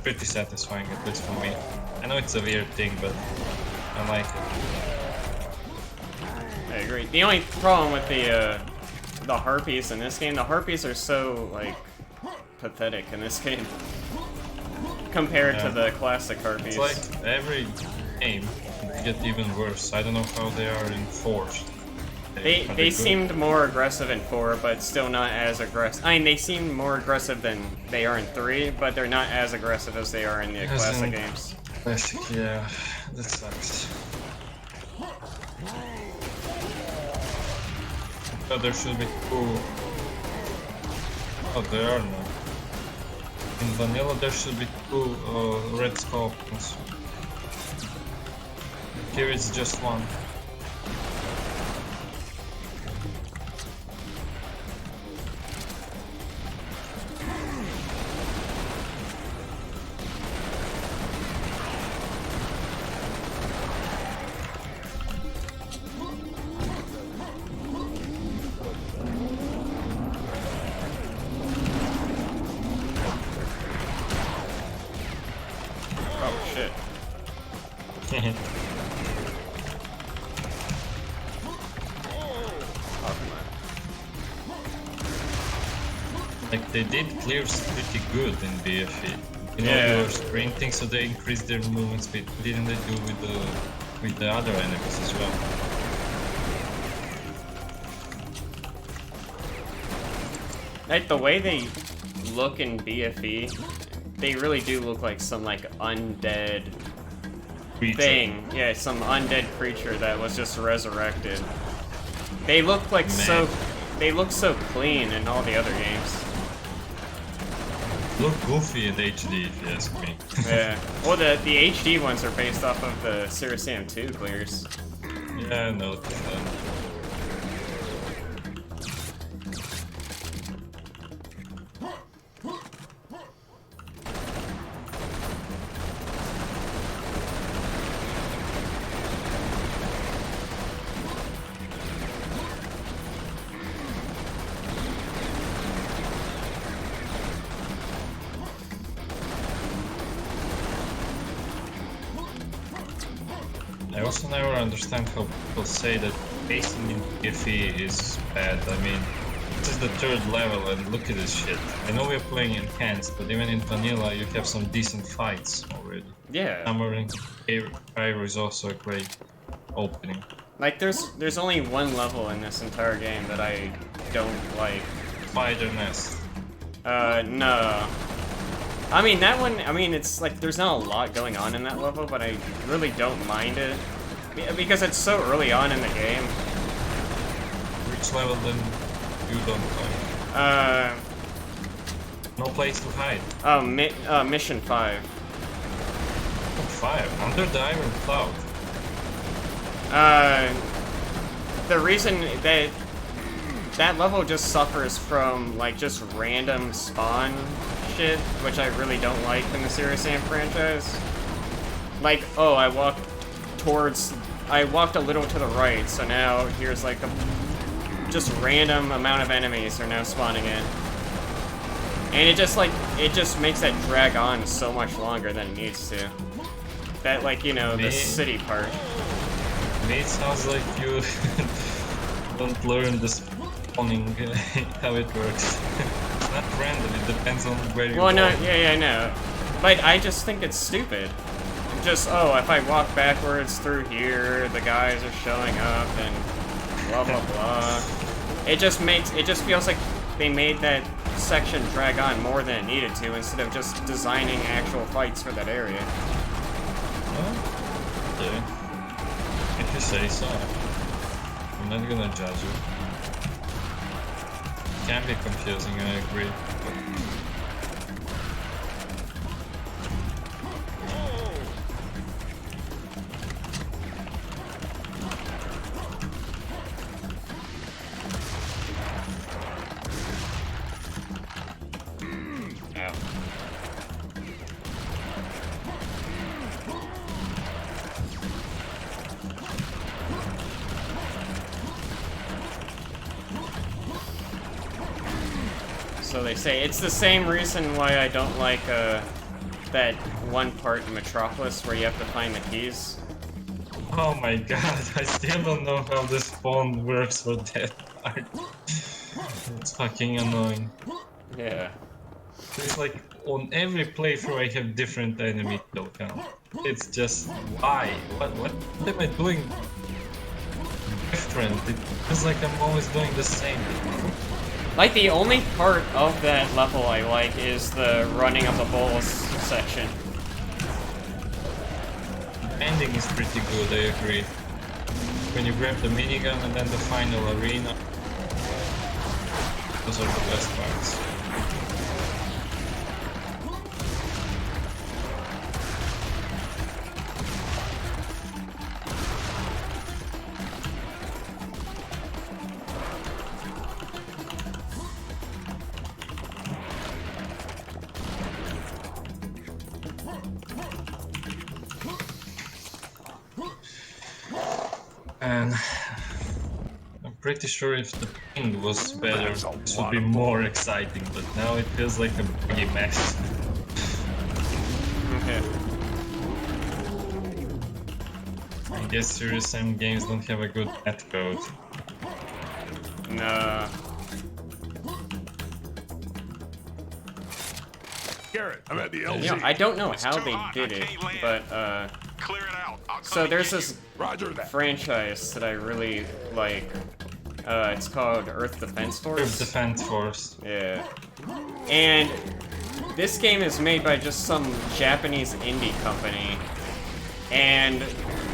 Pretty satisfying, at least for me. I know it's a weird thing, but I like it. I agree. The only problem with the harpies in this game, the harpies are so like pathetic in this game compared to the classic harpies. It's like every game get even worse. I don't know how they are in 4. They seemed more aggressive in 4, but still not as aggressive. I mean, they seem more aggressive than they are in 3, but they're not as aggressive as they are in the classic games. Classic, yeah, that sucks. But there should be 2. Oh, there are no. In vanilla, there should be 2 red scorpions. Here it's just 1. Oh shit. Like they did clears pretty good in BFE. You know, Yeah. they were sprinting, so they increased their movement speed. Didn't they do with the other enemies as well? Like the way they look in BFE, they really do look like some like undead Creature. thing. Yeah, some undead creature that was just resurrected. They look like they look so clean in all the other games. Look goofy in HD, if you ask me. Yeah. Well, the HD ones are based off of the Serious Sam 2 clears. Yeah, I know that. I also never understand how people say that pacing in PFE is bad. I mean, this is the 3rd level and look at this shit. I know we're playing enhanced, but even in vanilla you have some decent fights already. Yeah. Summer in Pyro is also a great opening. Like there's only one level in this entire game that I don't like. Spider Nest. No. I mean, that one, I mean, it's like, there's not a lot going on in that level, but I really don't mind it. Because it's so early on in the game. Which level then you don't like? No place to hide. Oh, Mission 5. Oh, 5. Under the Iron Cloud. The reason that level just suffers from, like, just random spawn shit, which I really don't like in the Serious Sam franchise. Like, oh, I walked a little to the right, so now here's like a just random amount of enemies are now spawning in. And it just makes that drag on so much longer than it needs to. That, like, you know, the city part. To me it sounds like you don't learn the spawning, how it works. It's not random, it depends on where you Well, no, go. yeah, I know. But I just think it's stupid. Just, oh, if I walk backwards through here, the guys are showing up and blah, blah, blah. It just feels like they made that section drag on more than it needed to instead of just designing actual fights for that area. Well, yeah. If you say so. I'm not gonna judge you. can be confusing, I agree. Ow. So they say it's the same reason why I don't like that one part in Metropolis where you have to find the keys. Oh my god, I still don't know how this phone works for that part. It's fucking annoying. Yeah. It's like on every playthrough I have different enemy kill count. It's just why? What am I doing different? It feels like I'm always doing the same. Like, the only part of that level I like is the running of the bowls section. The ending is pretty good, I agree. When you grab the minigun and then the final arena, those are the best parts. And I'm pretty sure if the ping was better, this would be more exciting, but now it feels like a buggy mess. Okay. I guess Serious Sam games don't have a good netcode. No. Garrett, I'm at the LG. You know, I don't know It's how too they hot, did I it, can't land. but Clear it out. I'll come so and there's get this Roger that. franchise that I really like. It's called Earth Defense Force. Earth Defense Force. Yeah. And this game is made by just some Japanese indie company. And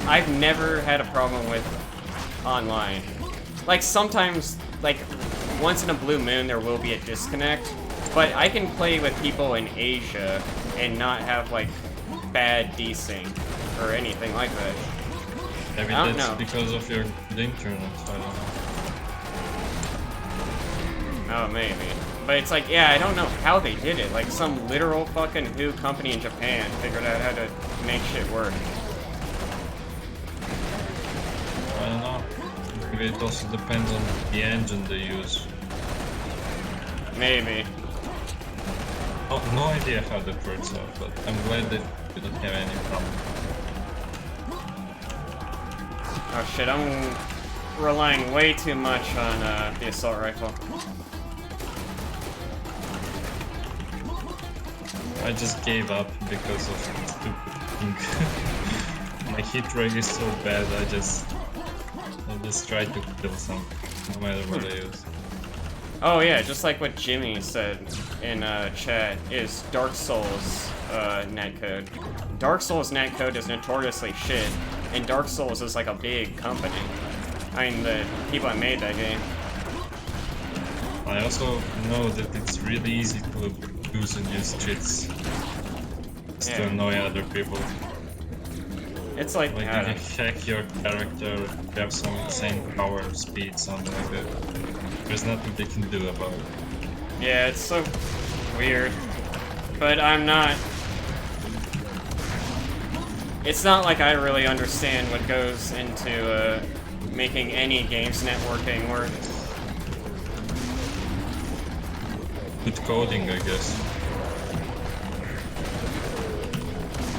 I've never had a problem with online. Like, sometimes, like, once in a blue moon there will be a disconnect. But I can play with people in Asia and not have, like, bad desync or anything like that. Maybe I don't that's know. because of your internet, I don't know. Oh, maybe. But it's like, yeah, I don't know how they did it. Like, some literal fucking Who company in Japan figured out how to make shit work. I don't know. Maybe it also depends on the engine they use. Maybe. Oh, no idea how that works out, but I'm glad that you don't have any problem. Oh shit, I'm relying way too much on the assault rifle. I just gave up because of stupid thing. My hit rate is so bad, I just try to kill something, no matter what I use. Oh yeah, just like what Jimmy said in chat, is Dark Souls netcode. Dark Souls netcode is notoriously shit, and Dark Souls is like a big company. I mean, the people that made that game. I also know that it's really easy to abuse and use cheats to Yeah. annoy other people. It's like, Like I you don't can hack your character, have some insane power, speed, something like that. There's nothing they can do about it. yeah, it's so weird. But I'm not... It's not like I really understand what goes into making any games networking work. Good coding, I guess.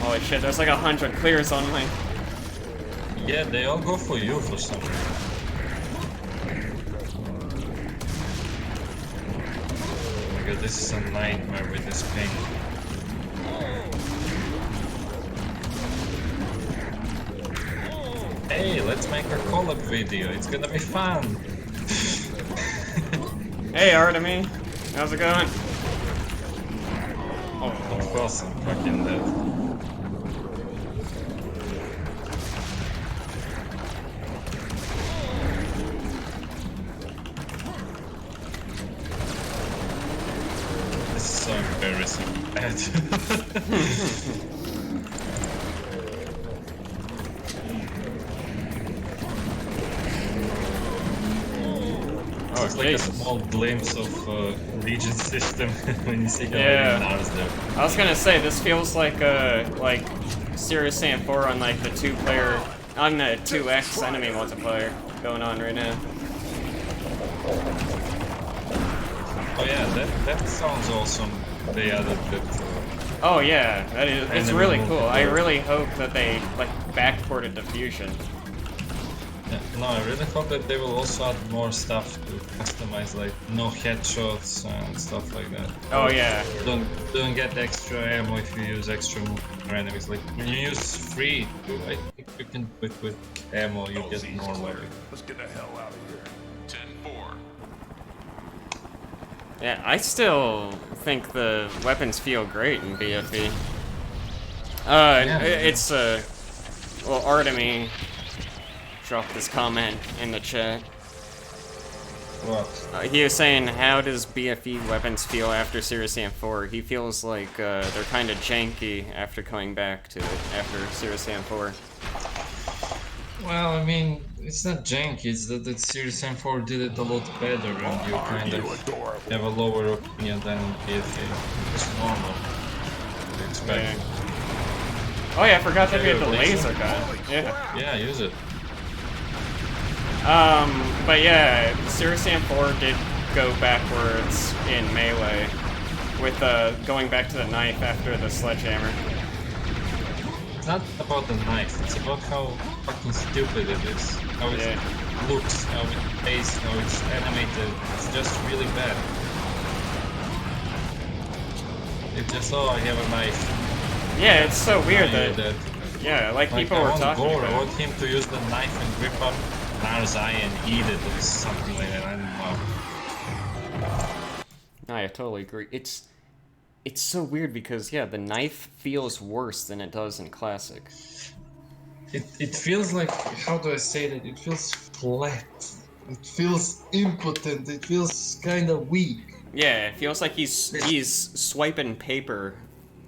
Holy shit, there's like 100 clears on my... Yeah, they all go for you for some reason. Oh my god, this is a nightmare with this ping. Hey, let's make a collab video, it's gonna be fun! Hey, Artemy! How's it going? Oh, of course, I'm fucking dead. bad. Oh, It's like a Jesus. small glimpse of Legion system when you see how Yeah. many Nars there. I was gonna say, this feels like Serious Sam 4 on like the 2-player, on the 2x enemy multiplayer going on right now. Oh yeah, that sounds awesome. They added that. Oh yeah, that is, it's Enemy really cool. I multiplayer. really hope that they like backported Diffusion. Yeah, no, I really hope that they will also add more stuff to customize, like no headshots and stuff like that. Oh yeah. Don't get extra ammo if you use extra more enemies. Like when you use free, I think you can do it with ammo. You get LZ's more clear. money. Let's get the hell out of here. 10-4. Yeah, I still think the weapons feel great in BFE. It's well, Artemy dropped this comment in the chat. What? He was saying, how does BFE weapons feel after Serious Sam 4? He feels like they're kind of janky after coming back to it after Serious Sam 4. Well, I mean, it's not janky. It's that the Series M4 did it a lot better, and you Aren't kind you of adorable? have a lower opinion than in BFA. It's normal. You expect. Yeah. Oh yeah, I forgot that we had the Yeah, laser laser. gun. Yeah. Yeah, use it. But yeah, Serious Sam 4 did go backwards in melee with going back to the knife after the sledgehammer. It's not about the knife. It's about how fucking stupid it is. How it Yeah. looks, how it plays, how it's animated. It's just really bad. It's just, oh, I have a knife. Yeah, it's so weird I that, use that. yeah, like people I were want talking Gore. I about. want him to use the knife and grip up Nar's eye and eat it or something like that. I don't know. No, I totally agree. It's so weird because yeah, the knife feels worse than it does in classic. It feels like, how do I say that? It feels flat. It feels impotent. It feels kind of weak. Yeah, it feels like he's swiping paper.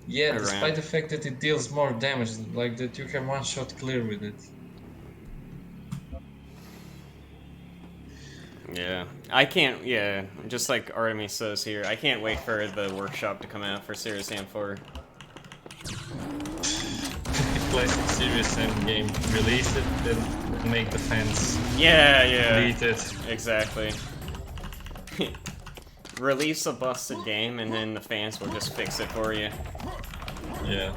Yeah, around. despite the fact that it deals more damage, like that you can one shot clear with it. Yeah, I can't. Yeah, just like Artemis says here, I can't wait for the workshop to come out for Serious Sam 4. Classic Serious Sam game, release it, then make the fans Yeah. delete it. Exactly. Release a busted game, and then the fans will just fix it for you. Yeah.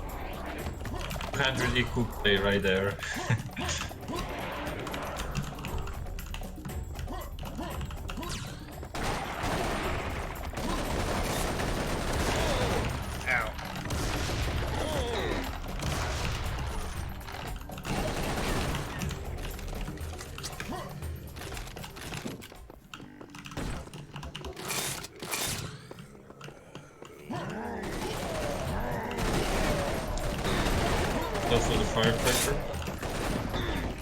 100 cool play right there. Go for the firecracker.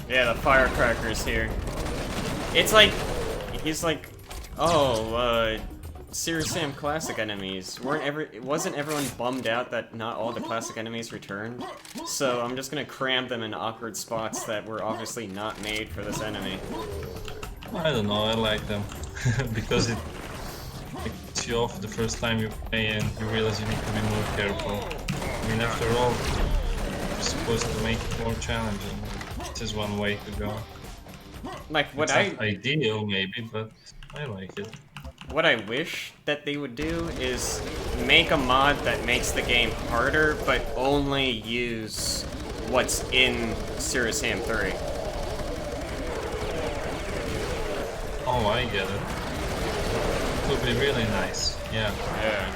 Yeah, the firecrackers here. It's like, he's like, oh, Serious Sam classic enemies. Wasn't everyone bummed out that not all the classic enemies returned? So I'm just gonna cram them in awkward spots that were obviously not made for this enemy. I don't know, I like them. Because it gets you off the first time you play and you realize you need to be more careful. I mean, after all, you're supposed to make it more challenging. This is one way to go. Like what It's not ideal, maybe, but I like it. What I wish that they would do is make a mod that makes the game harder, but only use what's in Serious Sam 3. Oh, I get it. It would be really nice, yeah. Yeah.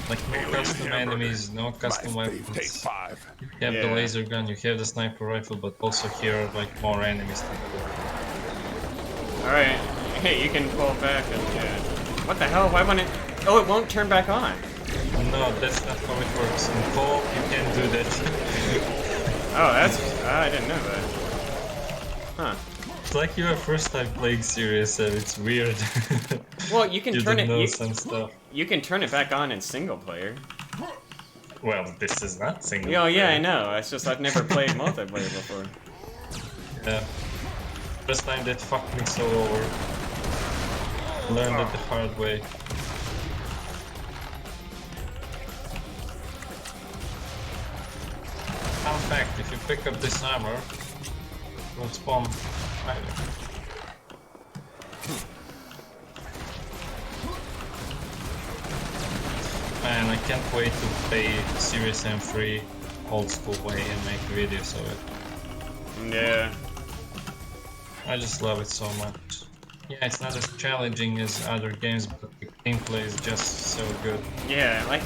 Like no custom enemies, no custom Life, Dave, take weapons. 5. You have the Yeah. laser gun, you have the sniper rifle, but also here are like more enemies. Alright. Hey, you can pull back and what the hell? Why won't it? Oh, it won't turn back on. No, that's not how it works. In co-op, you can't do that. Oh, that's I didn't know that. Huh. It's like your first time playing Serious and it's weird. Well, you can You turn didn't it. know You, some stuff. you can turn it back on in single player. Well, this is not single Oh yeah, I player. know. It's just I've never played multiplayer before. Yeah. First time that fucked me so over. Learned it the hard way. Fun fact, if you pick up this armor, it will spawn either. Man, I can't wait to play Series M3 old school way and make videos of it. Yeah. I just love it so much. Yeah, it's not as challenging as other games, but the gameplay is just so good. Yeah, like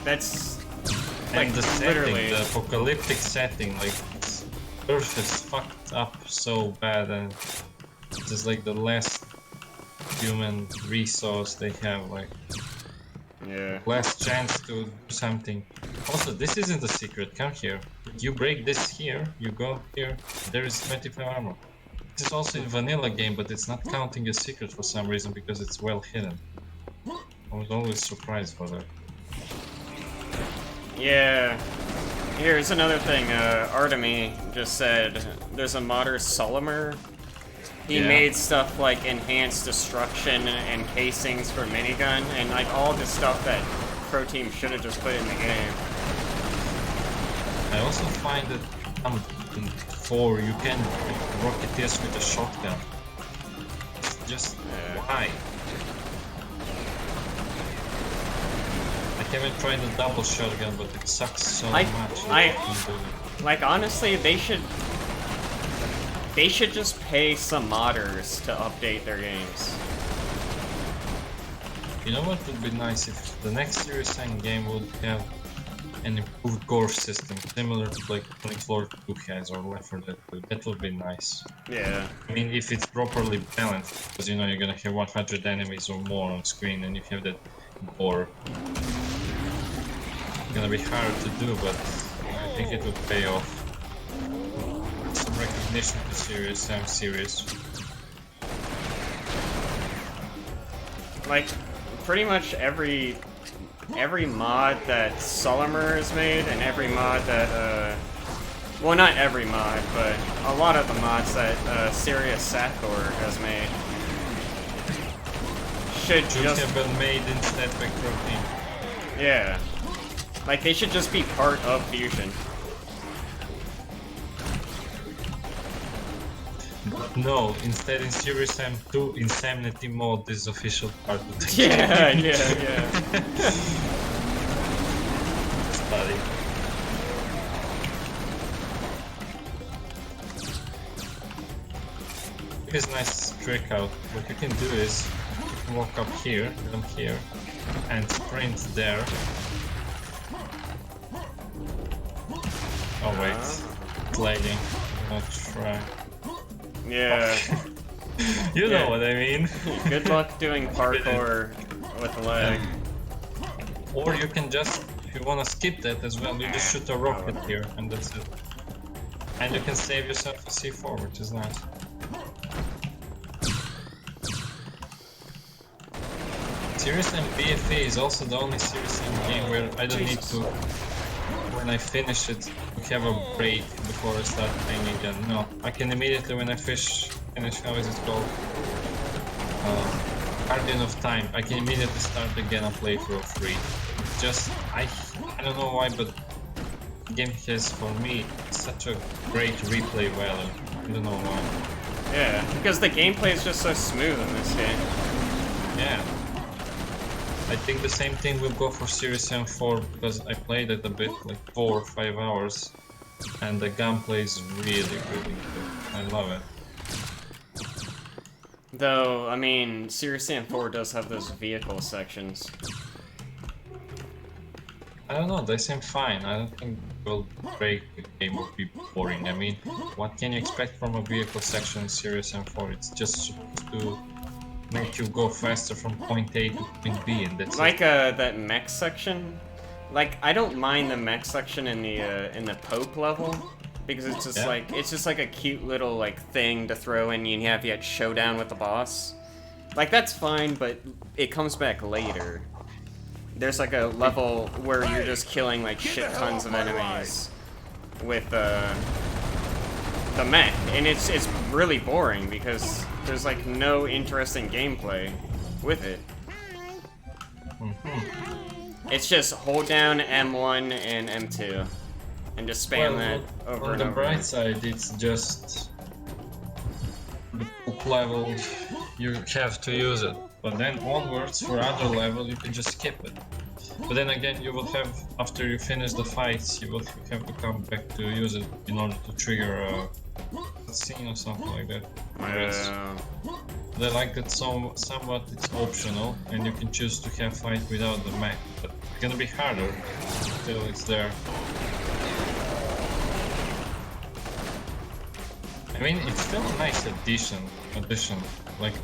that's And like the setting, literally. the apocalyptic setting, like Earth is fucked up so bad, and this is like the last human resource they have, like Yeah. last chance to do something. Also, this isn't a secret. Come here. You break this here, you go here. There is 25 armor. This is also in vanilla game, but it's not counting as secret for some reason because it's well hidden. I was always surprised for that. Yeah. Here's another thing. Artemy just said there's a modder Solimer. He Yeah. made stuff like enhanced destruction and casings for minigun, and like all the stuff that Pro Team should have just put in the game. I also find that in 4 you can rocket this with a shotgun. It's just why? I haven't tried the double shotgun, but it sucks so much. that you can do it. Like honestly, they should just pay some modders to update their games. You know what would be nice if the next Series M game would have an improved gore system, similar to like Panic Floor 2 has or Left 4 Dead 2. That would be nice. Yeah. I mean, if it's properly balanced, because you know you're gonna have 100 enemies or more on screen, and you have that gore. It's gonna be hard to do, but I think it would pay off. Some recognition to Series M series. Like pretty much every mod that Solimer has made, and every mod that well, not every mod, but a lot of the mods that Sirius Sathor has made should Should just have been made instead by Protein. yeah, like they should just be part of Fusion. But no, instead in Series M2, Insanity mode is official part of the Yeah, game. yeah. Study. Here's a nice trick out. What you can do is, you can walk up here, then here, and sprint there. Oh wait, it's lagging. I'm gonna try. Yeah. You Yeah. know what I mean. Good luck doing parkour with lag. Or you can just, if you wanna skip that as well, you just shoot a rocket here, and that's it. And you can save yourself a C4, which is nice. Series M BFA is also the only Series M game where I don't need to, when I finish it, have a break before I start playing again. No, I can immediately when I finish, how is it called? Guardian of Time. I can immediately start again a playthrough free. Just, I don't know why, but the game has, for me, such a great replay value. I don't know why. Yeah, because the gameplay is just so smooth in this game. Yeah. I think the same thing will go for Series M4 because I played it a bit, like 4 or 5 hours, and the gunplay is really, really good. I love it. Though, I mean, Series Sam 4 does have those vehicle sections. I don't know, they seem fine. I don't think it will break the game or be boring. I mean, what can you expect from a vehicle section in Series M4? It's just supposed to make you go faster from point A to point B, and that's Like it. that mech section. Like I don't mind the mech section in the Pope level, because it's just Yeah. like a cute little like thing to throw in. You have that showdown with the boss. Like that's fine, but it comes back later. There's like a level where you're just killing like shit tons of enemies with the mech, and it's really boring because there's like no interesting gameplay with it. It's just hold down M1 and M2 and just spam that over on and the over. bright side, it's just the top level you have to use it, but then onwards for other level you can just skip it. But then again, you will have, after you finish the fights, you will have to come back to use it in order to trigger a scene or something like that. Whereas they like that somewhat it's optional, and you can choose to have fight without the mech. But it's gonna be harder. Still, it's there. I mean, it's still a nice addition. Like,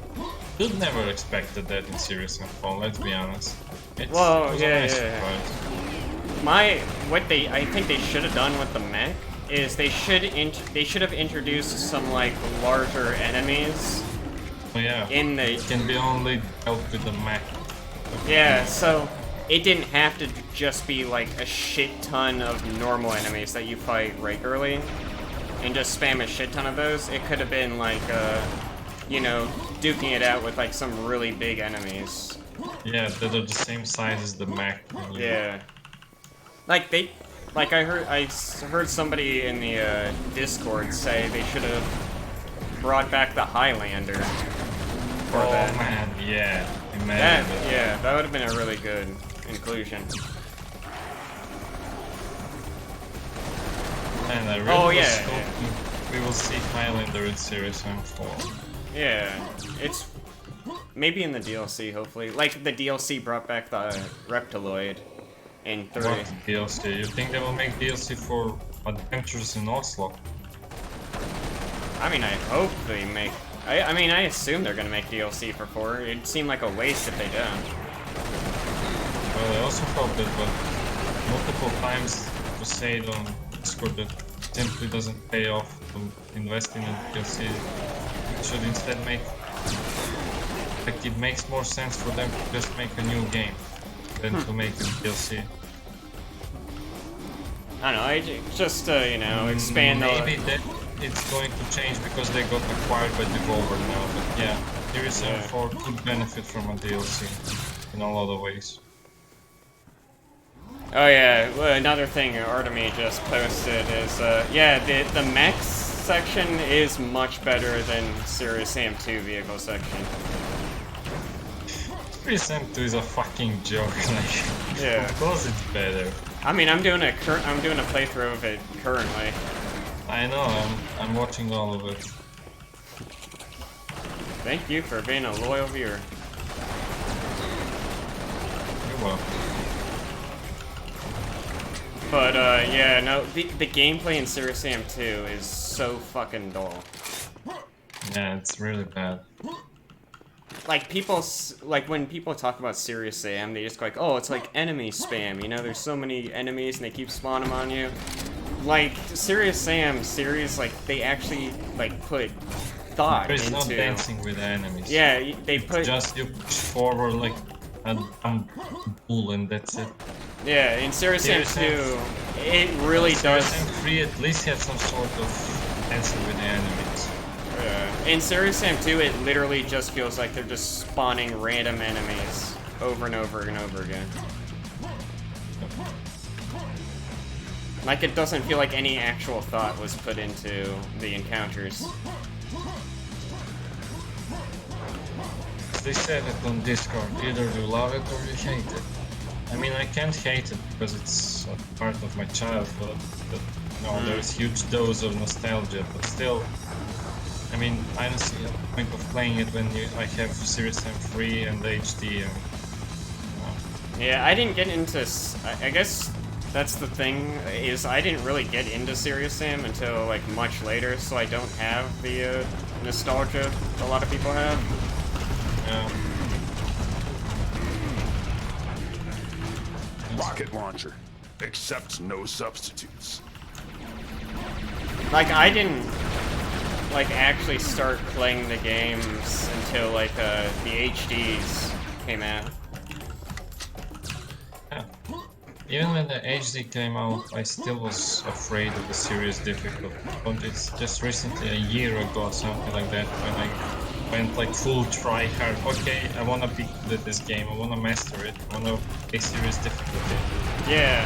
you'd never expected that in Serious Fall. Let's be honest. It was a nice surprise. I think they should have done with the mech is they should have introduced some like larger enemies. Oh yeah. It can be only dealt with the mech. Yeah, so it didn't have to just be like a shit ton of normal enemies that you fight regularly and just spam a shit ton of those. It could have been like you know, duking it out with like some really big enemies. Yeah, that are the same size as the mech. Yeah. Like I heard somebody in the Discord say they should have brought back the Highlander. Oh man, yeah. Imagine that. That would have been a really good inclusion. And I really yeah. hoping we will see Highlander in Series M4. Yeah, it's maybe in the DLC, hopefully. Like the DLC brought back the Reptiloid in 3. What DLC? You think they will make DLC for Adventures in Oslo? I mean, I hope they make. I mean, I assume they're gonna make DLC for 4. It'd seem like a waste if they don't. Well, I also hope that, but multiple times to say it on Discord that simply doesn't pay off to invest in a DLC. It should instead make, like, it makes more sense for them to just make a new game than to make a DLC. I don't know, I just, you know, expand Maybe that it's going to change because they got acquired by Devolver now, but yeah, Series M4 could benefit from a DLC in a lot of ways. Oh yeah, well, another thing Artemy just posted is, yeah, the mechs section is much better than Serious Sam 2 vehicle section. Series M2 is a fucking joke, like, Yeah. of course it's better. I mean, I'm doing a playthrough of it currently. I know, I'm watching all of it. Thank you for being a loyal viewer. You're welcome. But, yeah, no, the gameplay in Serious Sam 2 is so fucking dull. Yeah, it's really bad. Like, when people talk about Serious Sam, they just go like, oh, it's like enemy spam, you know, there's so many enemies and they keep spawning them on you. Like, Serious Sam series, like, they actually, like, put thought It's into... not dancing with the enemies. Yeah, they put... Just you push forward like a dumb bull and that's it. Yeah, in Serious Sam 2, it really does... Serious Sam 3 at least had some sort of dancing with the enemies. In Serious Sam 2, it literally just feels like they're just spawning random enemies over and over and over again. Like, it doesn't feel like any actual thought was put into the encounters. They said it on Discord, either you love it or you hate it. I mean, I can't hate it because it's a part of my childhood, but no, there's huge dose of nostalgia, but still, I mean, I don't see a point of playing it when I have Series Sam 3 and HD and... Yeah, I didn't get into... I guess that's the thing, is I didn't really get into Serious Sam until, like, much later, so I don't have the nostalgia a lot of people have. Yeah. Rocket launcher. Accepts no substitutes. Like, I didn't, like, actually start playing the games until, like, the HDs came out. Yeah. Even when the HD came out, I still was afraid of the serious difficulty. But it's just recently, a year ago or something like that, when I went like full try hard. Okay, I wanna be good at this game, I wanna master it, I wanna play serious difficulty. Yeah.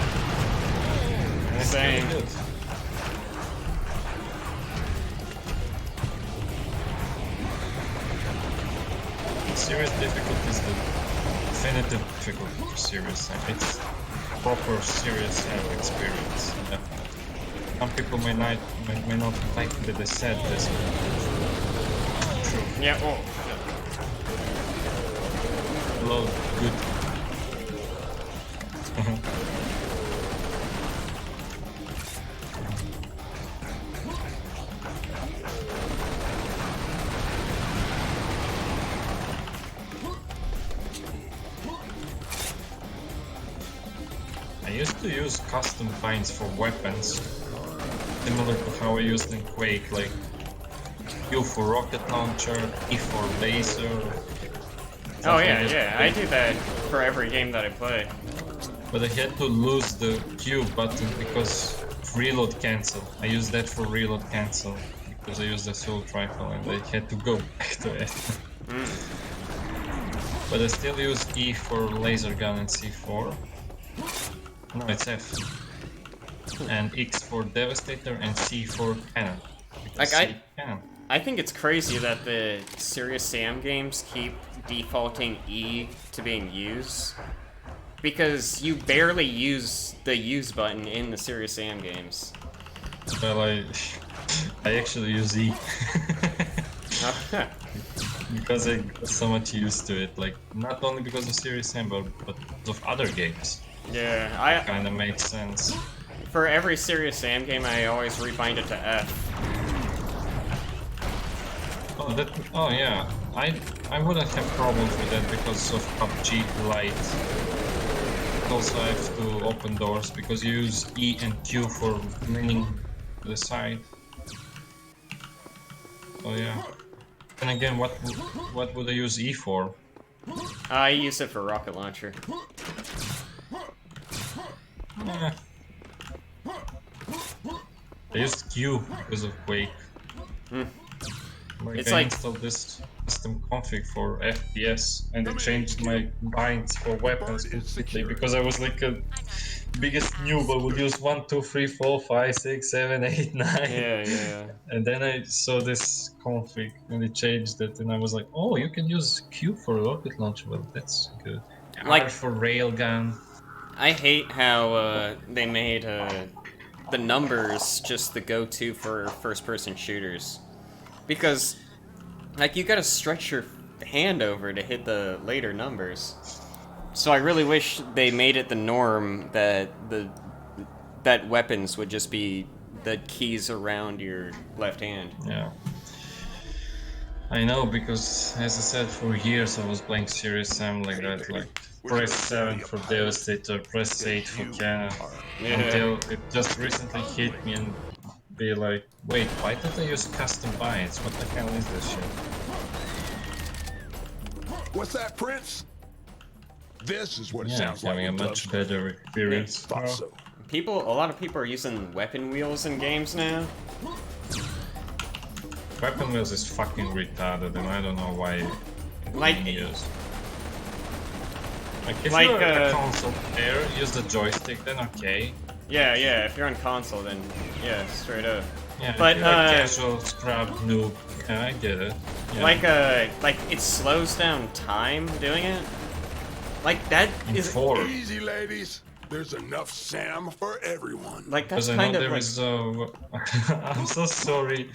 And it's Same. really good. Serious difficulty is the definitive difficulty for serious Sam. It's proper serious Sam experience. Definitely. Some people may not like that they said this. True. Yeah, oh. Hello, good. I used to use custom binds for weapons, similar to how I used in Quake, like Q for rocket launcher, E for laser. Oh yeah, I do that for every game that I play. But I had to lose the Q button because of reload cancel. I used that for reload cancel because I used the assault rifle and I had to go back to it. But I still use E for laser gun and C4. No, it's F. And X for Devastator and C for Cannon. Like, Cannon. I think it's crazy that the Serious Sam games keep defaulting E to being use. Because you barely use the use button in the Serious Sam games. Well, I actually use E. Because I got so much used to it. Like, not only because of Serious Sam, but of other games. Yeah, I Kinda makes sense. for every Serious Sam game I always rebind it to F. Oh yeah, I wouldn't have problems with that because of PUBG Lite. Also I have to open doors because you use E and Q for leaning to the side. Oh yeah. And again, what would I use E for? I use it for rocket launcher. Eh. I used Q because of Quake. Like It's I like- installed this custom config for FPS and it changed my binds for weapons completely because I was like a biggest noob. I would use 1, 2, 3, 4, 5, 6, 7, 8, 9. Yeah. And then I saw this config and it changed it and I was like, oh, you can use Q for rocket launcher. Well, that's good. Like- R for railgun. I hate how they made the numbers just the go-to for first-person shooters. Because, like, you gotta stretch your hand over to hit the later numbers. So I really wish they made it the norm that that weapons would just be the keys around your left hand. Yeah. I know, because as I said, for years I was playing Serious Sam like that, like press 7 for Devastator, press 8 for Cannon, until it just recently hit me and be like, wait, why did I use custom binds? What the hell is this shit? What's that, Prince? This is what it Yeah, sounds like. having a when much gloves better experience. thought so. A lot of people are using weapon wheels in games now. Weapon wheels is fucking retarded, and I don't know why Like- it's used. Like, if Like, you're a console player, use the joystick, then okay. Yeah, if you're on console, then yeah, straight up. Yeah, But, if you're a casual scrub noob, yeah, I get it. Yeah. Like it slows down time doing it. Like that In is 4. Easy, ladies. There's enough Sam for everyone. like that's Because I kind know of there like, is I'm so sorry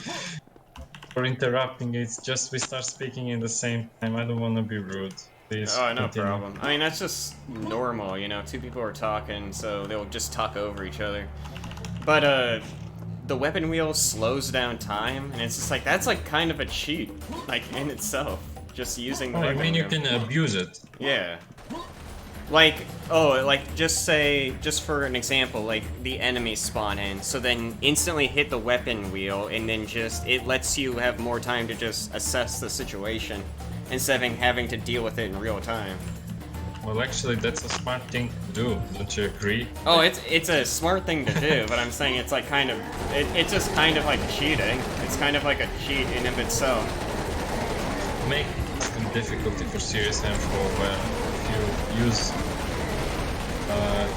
for interrupting. It's just we start speaking in the same time. I don't want to be rude. Please. oh, no continue. problem. I mean, that's just normal, you know. Two people are talking, so they'll just talk over each other. But the weapon wheel slows down time, and it's just like that's like kind of a cheat, like in itself. Just using the Oh, I weapon mean you wheel. can abuse it. Yeah. Like, oh, like, just say, just for an example, like, the enemies spawn in, so then instantly hit the weapon wheel, and then just, it lets you have more time to just assess the situation, instead of having to deal with it in real time. Well, actually, that's a smart thing to do. Don't you agree? Oh, it's a smart thing to do, but I'm saying it's like kind of, it's just kind of like cheating. It's kind of like a cheat in of itself. Make some difficulty for serious info where if you use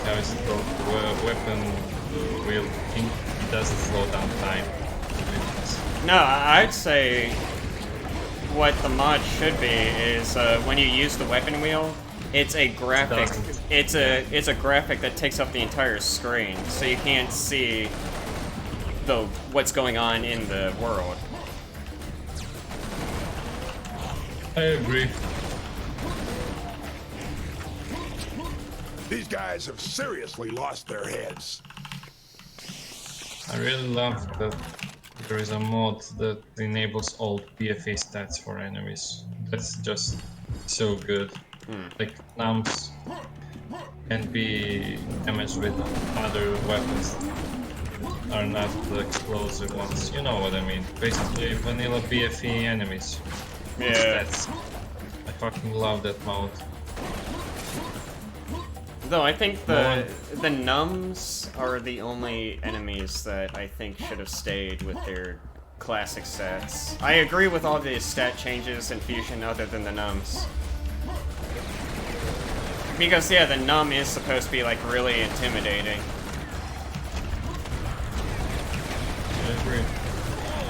how is it called, weapon wheel, it doesn't slow down time. No, I'd say what the mod should be is when you use the weapon wheel, it's a graphic. It's a graphic that takes up the entire screen, so you can't see what's going on in the world. I agree. These guys have seriously lost their heads. I really love that there is a mod that enables all BFA stats for enemies. That's just so good. Like numbs can be damaged with other weapons are not the explosive ones. You know what I mean. Basically vanilla BFE enemies. Yeah. Stats. I fucking love that mode. Though I think the numbs are the only enemies that I think should have stayed with their classic stats. I agree with all the stat changes in Fusion other than the numbs. Because yeah, the num is supposed to be like really intimidating. I agree.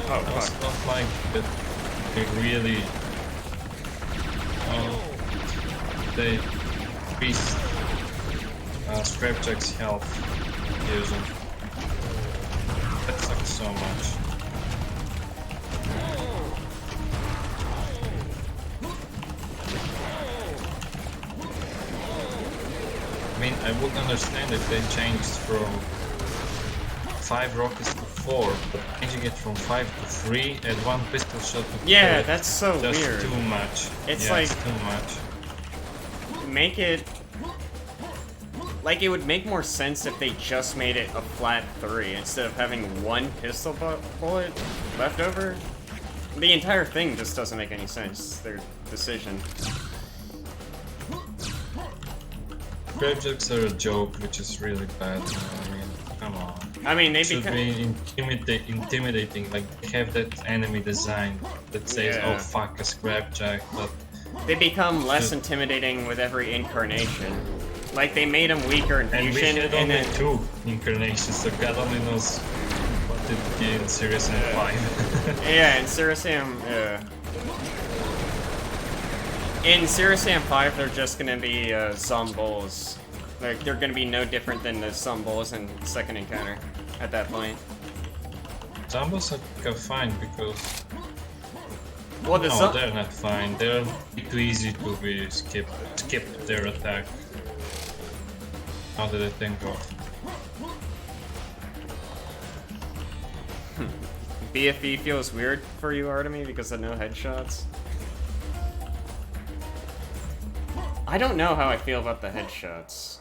Oh I also fuck. don't like that they really they increase Scrapjack's health using. That sucks so much. I mean, I would understand if they changed from 5 rockets to 4, but changing it from 5 to 3 and 1 pistol shot to Yeah, 4, that's so just weird. too much. It's yeah, like- it's too much. Make it... Like, it would make more sense if they just made it a flat 3 instead of having 1 pistol bullet left over. The entire thing just doesn't make any sense, their decision. Scrapjacks are a joke, which is really bad. I mean, come on. I mean, they It should become... be intimidating, like have that enemy design that says, Yeah. oh fuck, a Scrapjack, but They become less intimidating with every incarnation. Like, they made them weaker in and we Fusion, had and only then... 2 incarnations, so God only knows what it be in Serious and 5. Yeah, in Serious Sam, in Serious Sam 5, they're just gonna be zombols. Like, they're gonna be no different than the zombols in Second Encounter at that point. Zombies are fine because Well, the no, they're not fine. They're too easy to be skip their attack. How did I think of? BFE feels weird for you, Artemy, because of no headshots. I don't know how I feel about the headshots.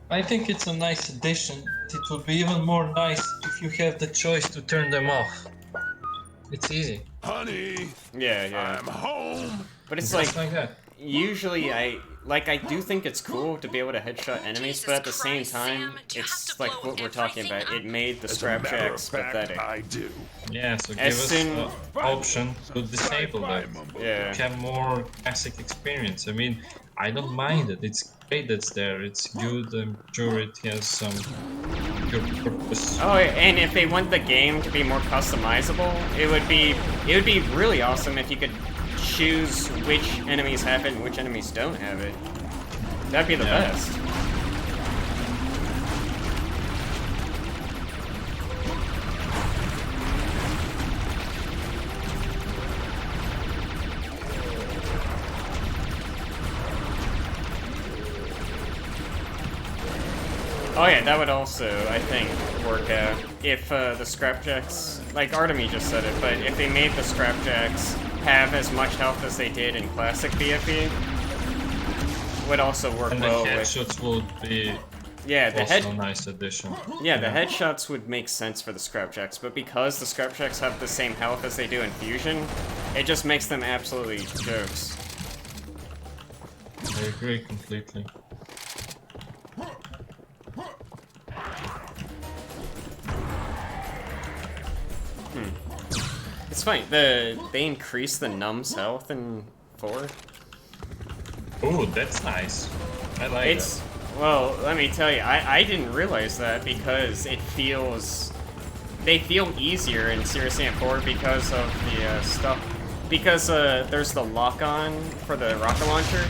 I think it's a nice addition. It would be even more nice if you have the choice to turn them off. It's easy. Honey, Yeah, yeah. I'm home. But it's Just like, that. usually I do think it's cool to be able to headshot enemies, Jesus but at the same Christ, time, Sam, do you have it's to like blow what we're talking everything about. It made the As a matter of Scrapjacks fact, pathetic. I do. Yeah, so give As us soon- the option to disable that. Yeah. Have more classic experience. I mean, I don't mind it. It's great that's there. It's good. I'm sure it has some good purpose. Oh, and if they want the game to be more customizable, it would be really awesome if you could choose which enemies have it and which enemies don't have it. That'd be the Yeah. best. Oh yeah, that would also, I think, work out if the Scrapjacks, like Artemy just said it, but if they made the Scrapjacks have as much health as they did in classic BFE, would also work And the well with. headshots would be Yeah, the also head. a nice addition. Yeah, the headshots would make sense for the scrapjacks, but because the scrapjacks have the same health as they do in Fusion, it just makes them absolutely jokes. I agree completely. It's funny, they increase the numb's health in 4. Ooh, that's nice. I like It's, well, let me tell you, I didn't realize that because they feel easier in Serious Sam 4 because of the stuff, because there's the lock-on for the rocket launcher.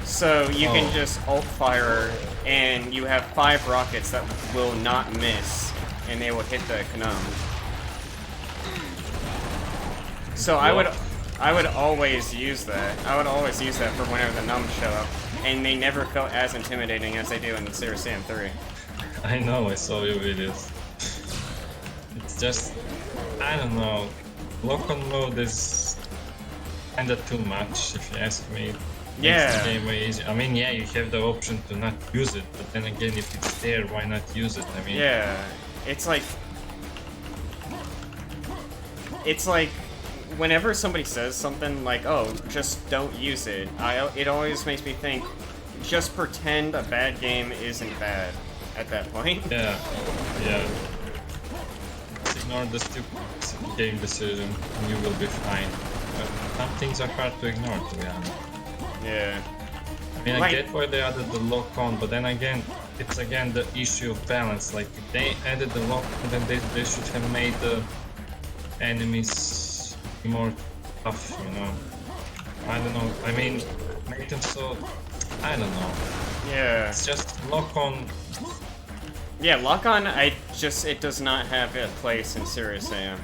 So you can just ult fire, and you have 5 rockets that will not miss, and they will hit the Kanam. So I would always use that. I would always use that for whenever the numbs show up, and they never felt as intimidating as they do in Serious Sam 3. I know, I saw your videos. It's just, I don't know, lock-on mode is kinda too much, if you ask me. Yeah. Makes the game way easier. I mean, yeah, you have the option to not use it, but then again, if it's there, why not use it? I mean, Yeah, it's like whenever somebody says something like, "Oh, just don't use it," it always makes me think, just pretend a bad game isn't bad at that point. yeah. Just ignore the stupid game decision, and you will be fine. But some things are hard to ignore, to be honest. Yeah. I mean, I Like- get why they added the lock-on, but then again, it's again the issue of balance. Like, if they added the lock-on, then they should have made the enemies more tough, you know? I don't know. I mean, make them so... I don't know. Yeah. It's just lock-on... Yeah, lock-on, it does not have a place in Serious Sam.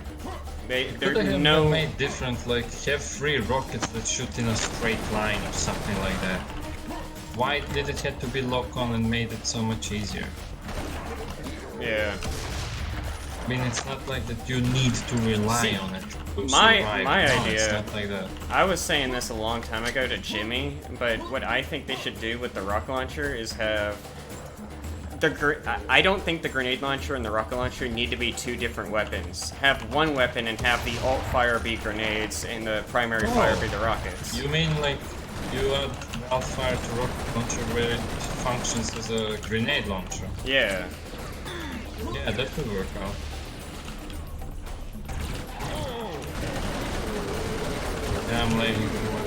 Could There's they have no... made different, like, have 3 rockets that shoot in a straight line or something like that? Why did it have to be lock-on and made it so much easier? Yeah. I mean, it's not like that you need to rely See, on it to my survive. No, idea- it's not like that. I was saying this a long time ago to Jimmy, but what I think they should do with the rocket launcher is have... I don't think the grenade launcher and the rocket launcher need to be 2 different weapons. Have one weapon and have the alt fire be grenades and the primary fire be the rockets. You mean like you add Wildfire to rocket launcher where it functions as a grenade launcher? Yeah. Yeah, that could work out. Yeah, I'm lagging too much.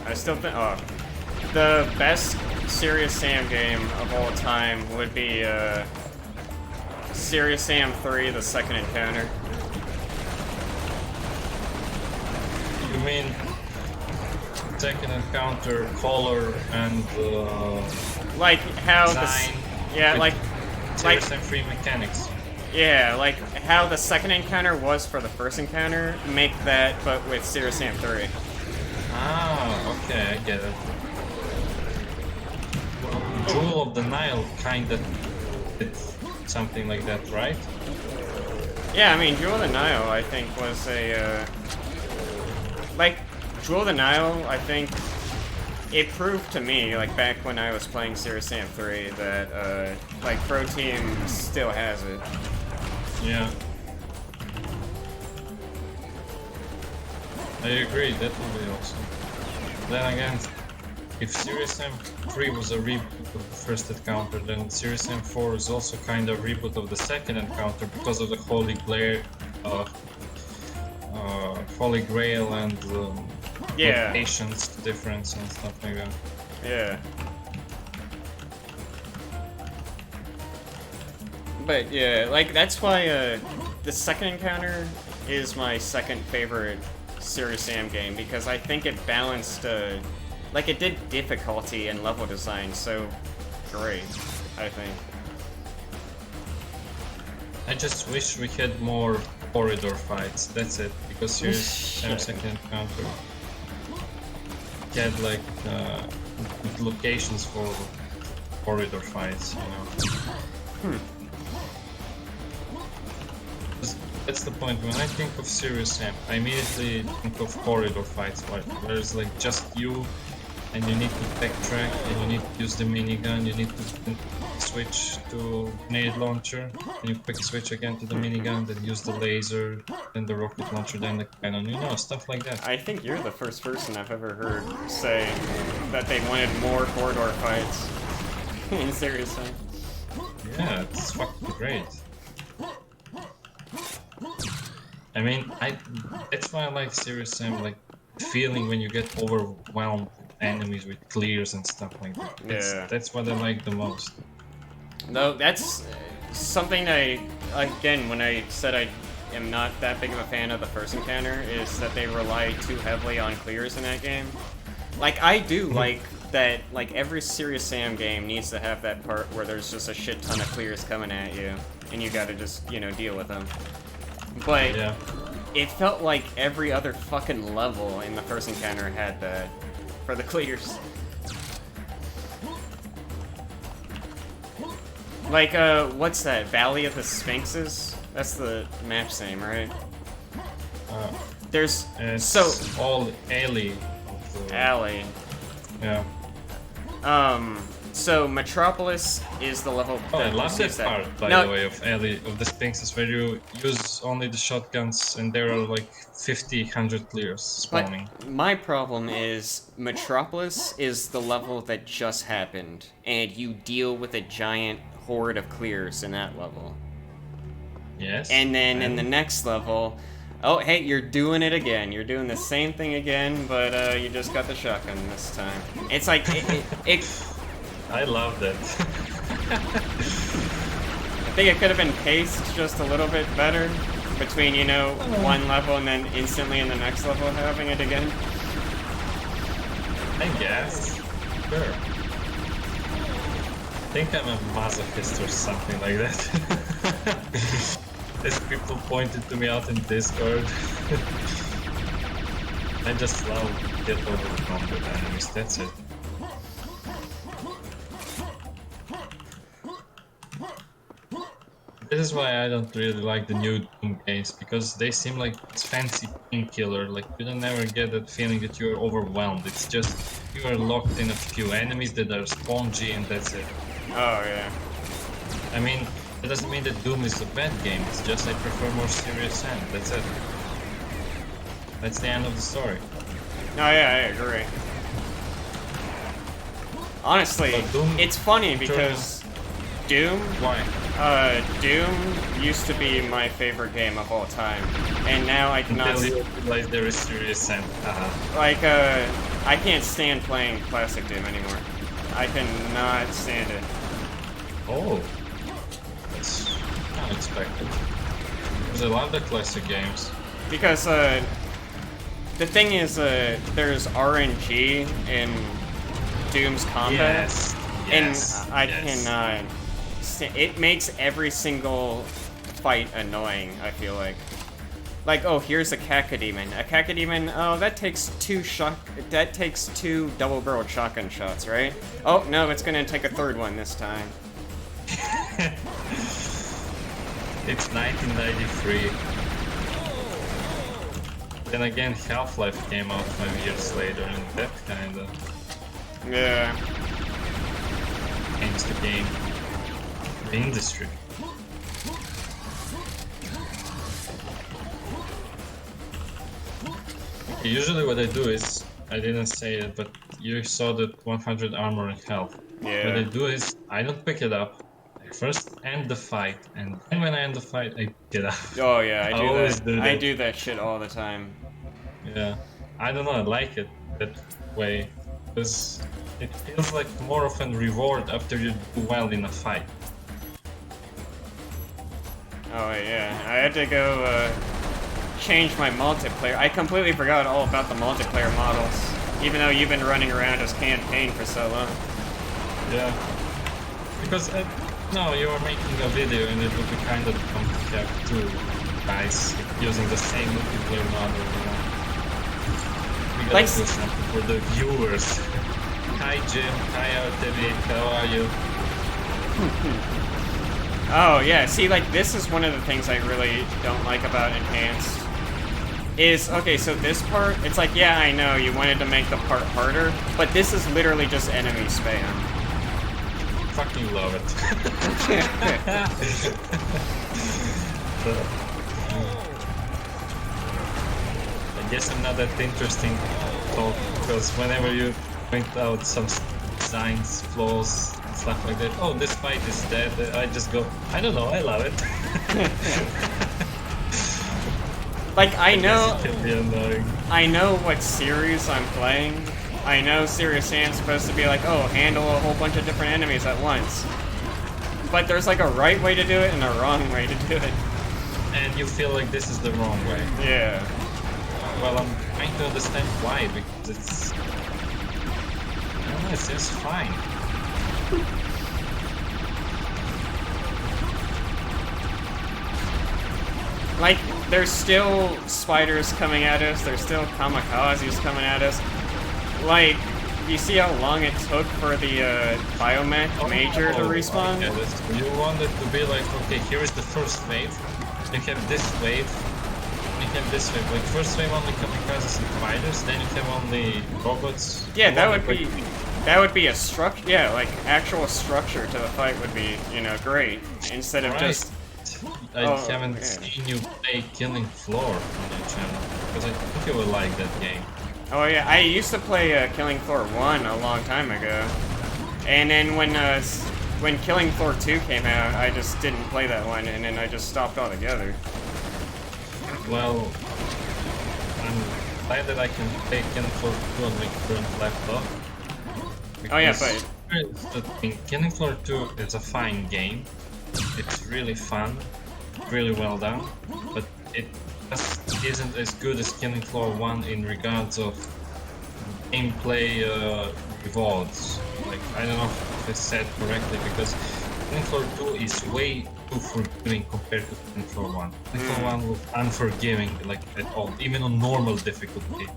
I still think... Oh. The best Serious Sam game of all time would be, Serious Sam 3, The Second Encounter. You mean second encounter, color, and Like, how design? Yeah, with like... Serious Sam 3 mechanics. Yeah, like, how the second encounter was for the first encounter, make that, but with Serious Sam 3. Ah, okay, I get it. Well, Jewel of the Nile kinda did something like that, right? Yeah, I mean, Jewel of the Nile, I think, was a, like, Jewel of the Nile, I think, it proved to me, like, back when I was playing Serious Sam 3, that, like, Pro Team still has it. Yeah. I agree, that would be awesome. Then again, if Serious Sam 3 was a reboot of the first encounter, then Serious Sam 4 is also kind of a reboot of the second encounter because of the Holy Grail and Yeah. locations difference and stuff like that. Yeah. But yeah, like that's why the second encounter is my second favorite Serious Sam game because I think it balanced, like it did difficulty and level design so great, I think. I just wish we had more corridor fights. That's it. Because Serious Sam second encounter had like locations for corridor fights, you know. That's the point. When I think of Serious Sam, I immediately think of corridor fights, where it's like just you, and you need to backtrack, and you need to use the minigun, you need to switch to grenade launcher, and you quick switch again to the minigun, then use the laser, then the rocket launcher, then the cannon, you know, stuff like that. I think you're the first person I've ever heard say that they wanted more corridor fights in Serious Sam. Yeah, it's fucking great. I mean, that's why I like Serious Sam, like, feeling when you get overwhelmed enemies with clears and stuff like that. That's what I like the most. No, that's something again, when I said I am not that big of a fan of the first encounter, is that they rely too heavily on clears in that game. Like, I do like that, like, every Serious Sam game needs to have that part where there's just a shit ton of clears coming at you, and you gotta just, you know, deal with them. But yeah, it felt like every other fucking level in the first encounter had that for the clears. Like, what's that? Valley of the Sphinxes? That's the map's name, right? There's it's all alley. Alley. Yeah. So Metropolis is the level. Oh, I love that part, by the way, of Alley of the Sphinxes, where you use only the shotguns, and there are like 50, 100 clears spawning. But my problem is Metropolis is the level that just happened, and you deal with a giant horde of clears in that level. Yes. And then in the next level, oh hey, you're doing it again. You're doing the same thing again, but you just got the shotgun this time. It's like it I love that. I think it could have been paced just a little bit better between, you know, one level and then instantly in the next level having it again. I guess. Sure. I think I'm a masochist or something like that. As people pointed to me out in Discord. I just love get overcome with enemies, that's it. This is why I don't really like the new Doom games, because they seem like it's fancy painkiller, like you don't ever get that feeling that you're overwhelmed. It's just you are locked in a few enemies that are spongy and that's it. Oh yeah. I mean, that doesn't mean that Doom is a bad game, it's just I prefer more Serious Sam, that's it. That's the end of the story. Oh yeah, I agree. Honestly, it's funny because Doom... Why? Doom used to be my favorite game of all time, and now I cannot... Until you realize there is Serious Sam. Like, I can't stand playing classic Doom anymore. I cannot stand it. Oh. That's unexpected. Because I love the classic games. Because, the thing is, there's RNG in Doom's combat, and I cannot... It makes every single fight annoying, I feel like. Like, oh, here's a Cacodemon. A Cacodemon, oh, that takes two double-barreled shotgun shots, right? Oh, no, it's gonna take a third one this time. It's 1993. Then again, Half-Life came out 5 years later, and that kinda... Yeah. changed the game. The industry. Usually what I do is, I didn't say it, but you saw that 100 armor and health. Yeah. What I do is, I don't pick it up. I first end the fight, and then when I end the fight, I pick it up. Oh yeah, I do always that. do that. I do that shit all the time. Yeah. I don't know, I like it that way. Because it feels like more of a reward after you do well in a fight. Oh yeah, I had to go change my multiplayer. I completely forgot all about the multiplayer models, even though you've been running around as campaign for so long. Yeah. Because no, you are making a video and it would be kind of dumb to have two guys using the same multiplayer model. You know? We gotta Like- do something for the viewers. Hi Jim, hi RTV, how are you? Oh yeah, see, like, this is one of the things I really don't like about Enhanced. Is, okay, so this part, it's like, yeah, I know, you wanted to make the part harder, but this is literally just enemy spam. Fucking love it. I guess I'm not that interesting talk because whenever you point out some designs, flaws, and stuff like that, oh, this fight is dead, I just go, I don't know, I love it. Like, I guess know, it can be annoying. I know what series I'm playing. I know Serious Sam's supposed to be like, oh, handle a whole bunch of different enemies at once. But there's like a right way to do it and a wrong way to do it. And you feel like this is the wrong way. Yeah. Well, I'm trying to understand why, because it's... I don't know, it seems fine. Like, there's still spiders coming at us, there's still kamikazes coming at us. Like, you see how long it took for the biomech major to respawn? Okay, you want it to be like, okay, here is the first wave, you have this wave, you have this wave. Like, first wave only kamikazes and fighters, then you have only robots. Yeah, You that want would it be... That would be a structure, yeah, like, actual structure to the fight would be, you know, great. Instead of Right. just... I Oh, haven't yeah. seen you play Killing Floor on your channel, because I think you would like that game. Oh yeah, I used to play Killing Floor 1 a long time ago. And then when Killing Floor 2 came out, I just didn't play that one, and then I just stopped altogether. Well, I'm glad that I can play Killing Floor 2 on my current laptop. Oh yeah, because here's the thing, Killing Floor 2 is a fine game. It's really fun, really well done, but it just isn't as good as Killing Floor 1 in regards of gameplay rewards. Like, I don't know if it's said correctly, because Killing Floor 2 is way too forgiving compared to Killing Floor 1. Killing Floor 1 was unforgiving, like, at all, even on normal difficulty.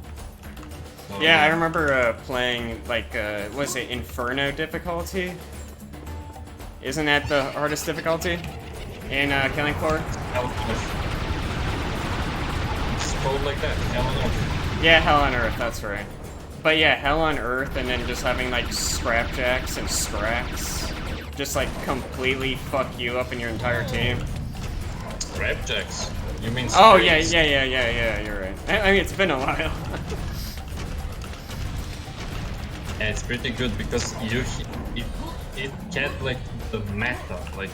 So, Yeah, I remember playing, like, was it Inferno difficulty? Isn't that the hardest difficulty in Killing Floor? Hell on Earth. It's called like that, Hell on Earth. Yeah, Hell on Earth, that's right. But yeah, Hell on Earth, and then just having, like, scrapjacks and scraps just, like, completely fuck you up and your entire team. Scrapjacks? You mean Oh, yeah, scrapes? yeah, you're right. I mean, it's been a while. Yeah, it's pretty good because it kept like the meta. Like,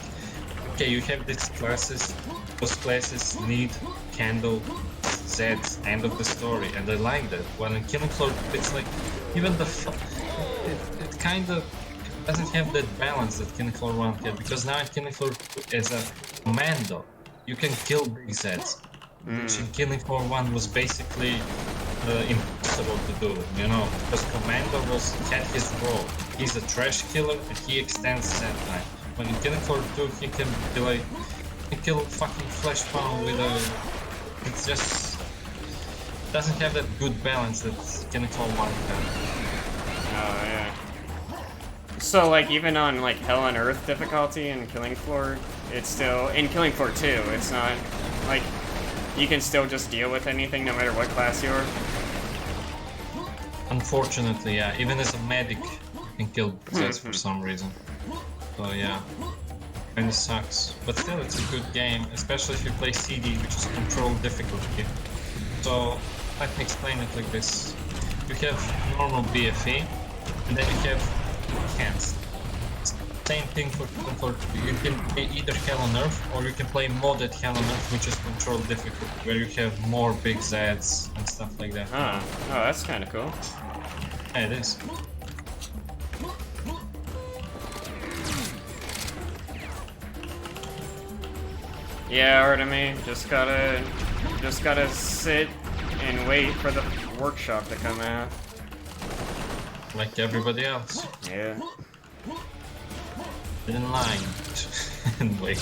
okay, you have these classes. Those classes need candle sets. End of the story, and I like that. While in Killing Floor, it's like even the it kind of doesn't have that balance that Killing Floor 1 had, because now in Killing Floor 2, as a commando, you can kill big sets. Which in Killing Floor 1 was basically impossible to do, you know, because Commando had his role. He's a trash killer and he extends set time. When in Killing Floor 2 he can be like, he can kill fucking Flesh Pound with a... It's just... doesn't have that good balance that Killing Floor 1 had. Oh, yeah. So, like, even on, like, Hell on Earth difficulty in Killing Floor, it's still... In Killing Floor 2, it's not, like... You can still just deal with anything no matter what class you are? Unfortunately, yeah. Even as a medic, you can kill sets for some reason. So, yeah. Kinda sucks. But still, it's a good game, especially if you play CD, which is controlled difficulty. So, let me explain it like this. You have normal BFE, and then you have enhanced. Same thing for you can play either Hell on Earth, or you can play modded Hell on Earth, which is controlled difficulty, where you have more big Zeds and stuff like that. Huh. Oh, that's kind of cool. Yeah, it is. Yeah, Artemy, just gotta sit and wait for the workshop to come out. Like everybody else. Yeah. In line and wait.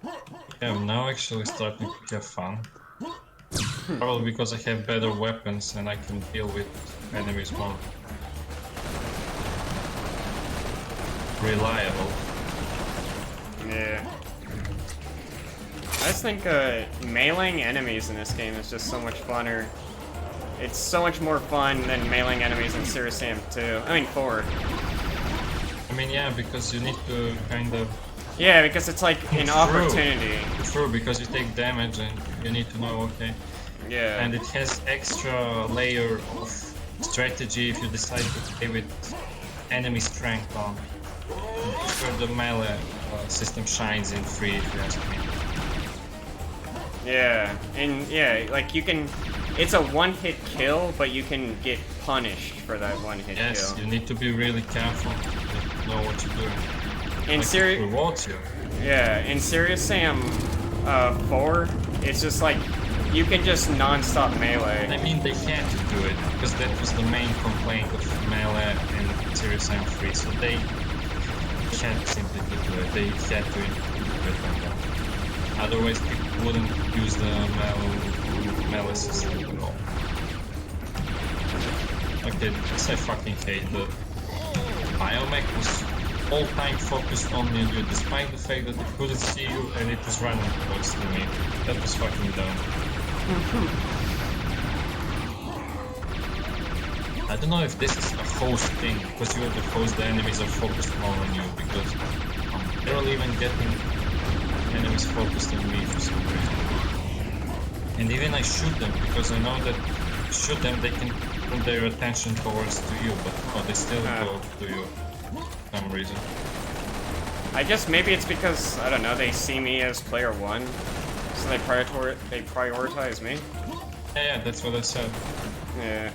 Yeah, I'm now actually starting to have fun. Probably because I have better weapons and I can deal with enemies more reliable. Yeah. I just think meleeing enemies in this game is just so much funner. It's so much more fun than meleeing enemies in Serious Sam 2. I mean 4. I mean, yeah, because you need to kind of... Yeah, because it's like an True. opportunity. True, because you take damage and you need to know, okay. Yeah. And it has extra layer of strategy if you decide to play with enemy strength on. That's where the melee system shines in 3, if you ask me. Yeah, and yeah, like you can, it's a one-hit kill, but you can get punished for that one-hit Yes, kill. you need to be really careful to know what you're doing. In Like, it rewards you. Yeah, in Serious Sam 4, it's just like, you can just non-stop melee. I mean, they had to do it, because that was the main complaint of melee in Serious Sam 3, so they can't simply do it, they had to improve it on that. Otherwise, people wouldn't use the melee system at all. Okay, this I fucking hate. The biomech was all time focused only on you, despite the fact that it couldn't see you and it was running towards the me. That was fucking dumb. I don't know if this is a host thing, because you are the host, the enemies are focused more on you, because I'm barely even getting enemies focused on me for some reason. And even I shoot them, because I know that shoot them, they can put their attention towards to you, but no, they still go to you for some reason. I guess maybe it's because, I don't know, they see me as player 1, so they prioritize me. Yeah, that's what I said. Yeah.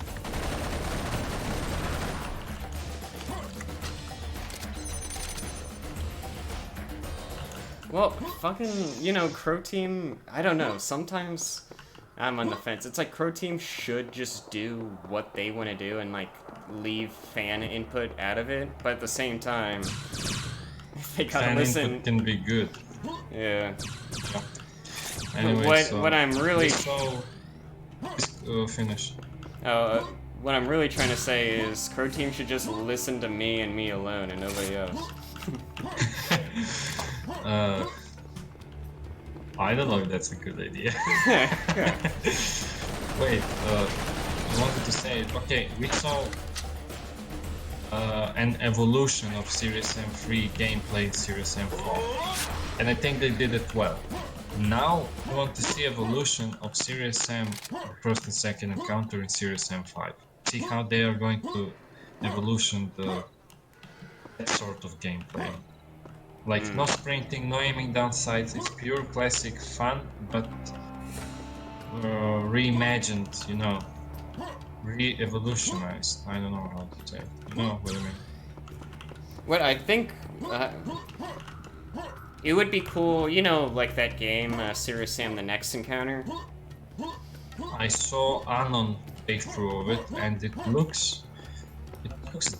Well, fucking, you know, Crow Team, I don't know, sometimes I'm on the fence. It's like Crow Team should just do what they want to do and, like, leave fan input out of it, but at the same time, they gotta Fan listen. input can be good. Yeah. Anyway, What I'm really... So, finish. What I'm really trying to say is Crow Team should just listen to me and me alone and nobody else. I don't know if that's a good idea. Wait, I wanted to say, okay, we saw an evolution of Serious Sam 3 gameplay in Serious Sam 4, and I think they did it well. Now we want to see evolution of Serious Sam first and second encounter in Serious Sam 5. See how they are going to evolution that sort of gameplay. Like no sprinting, no aiming down sights, it's pure classic fun, but reimagined, you know, re-evolutionized. I don't know how to say it. You know what I mean? What I think, it would be cool, you know, like that game, Serious Sam: The Next Encounter? I saw Anon playthrough of it, and it looks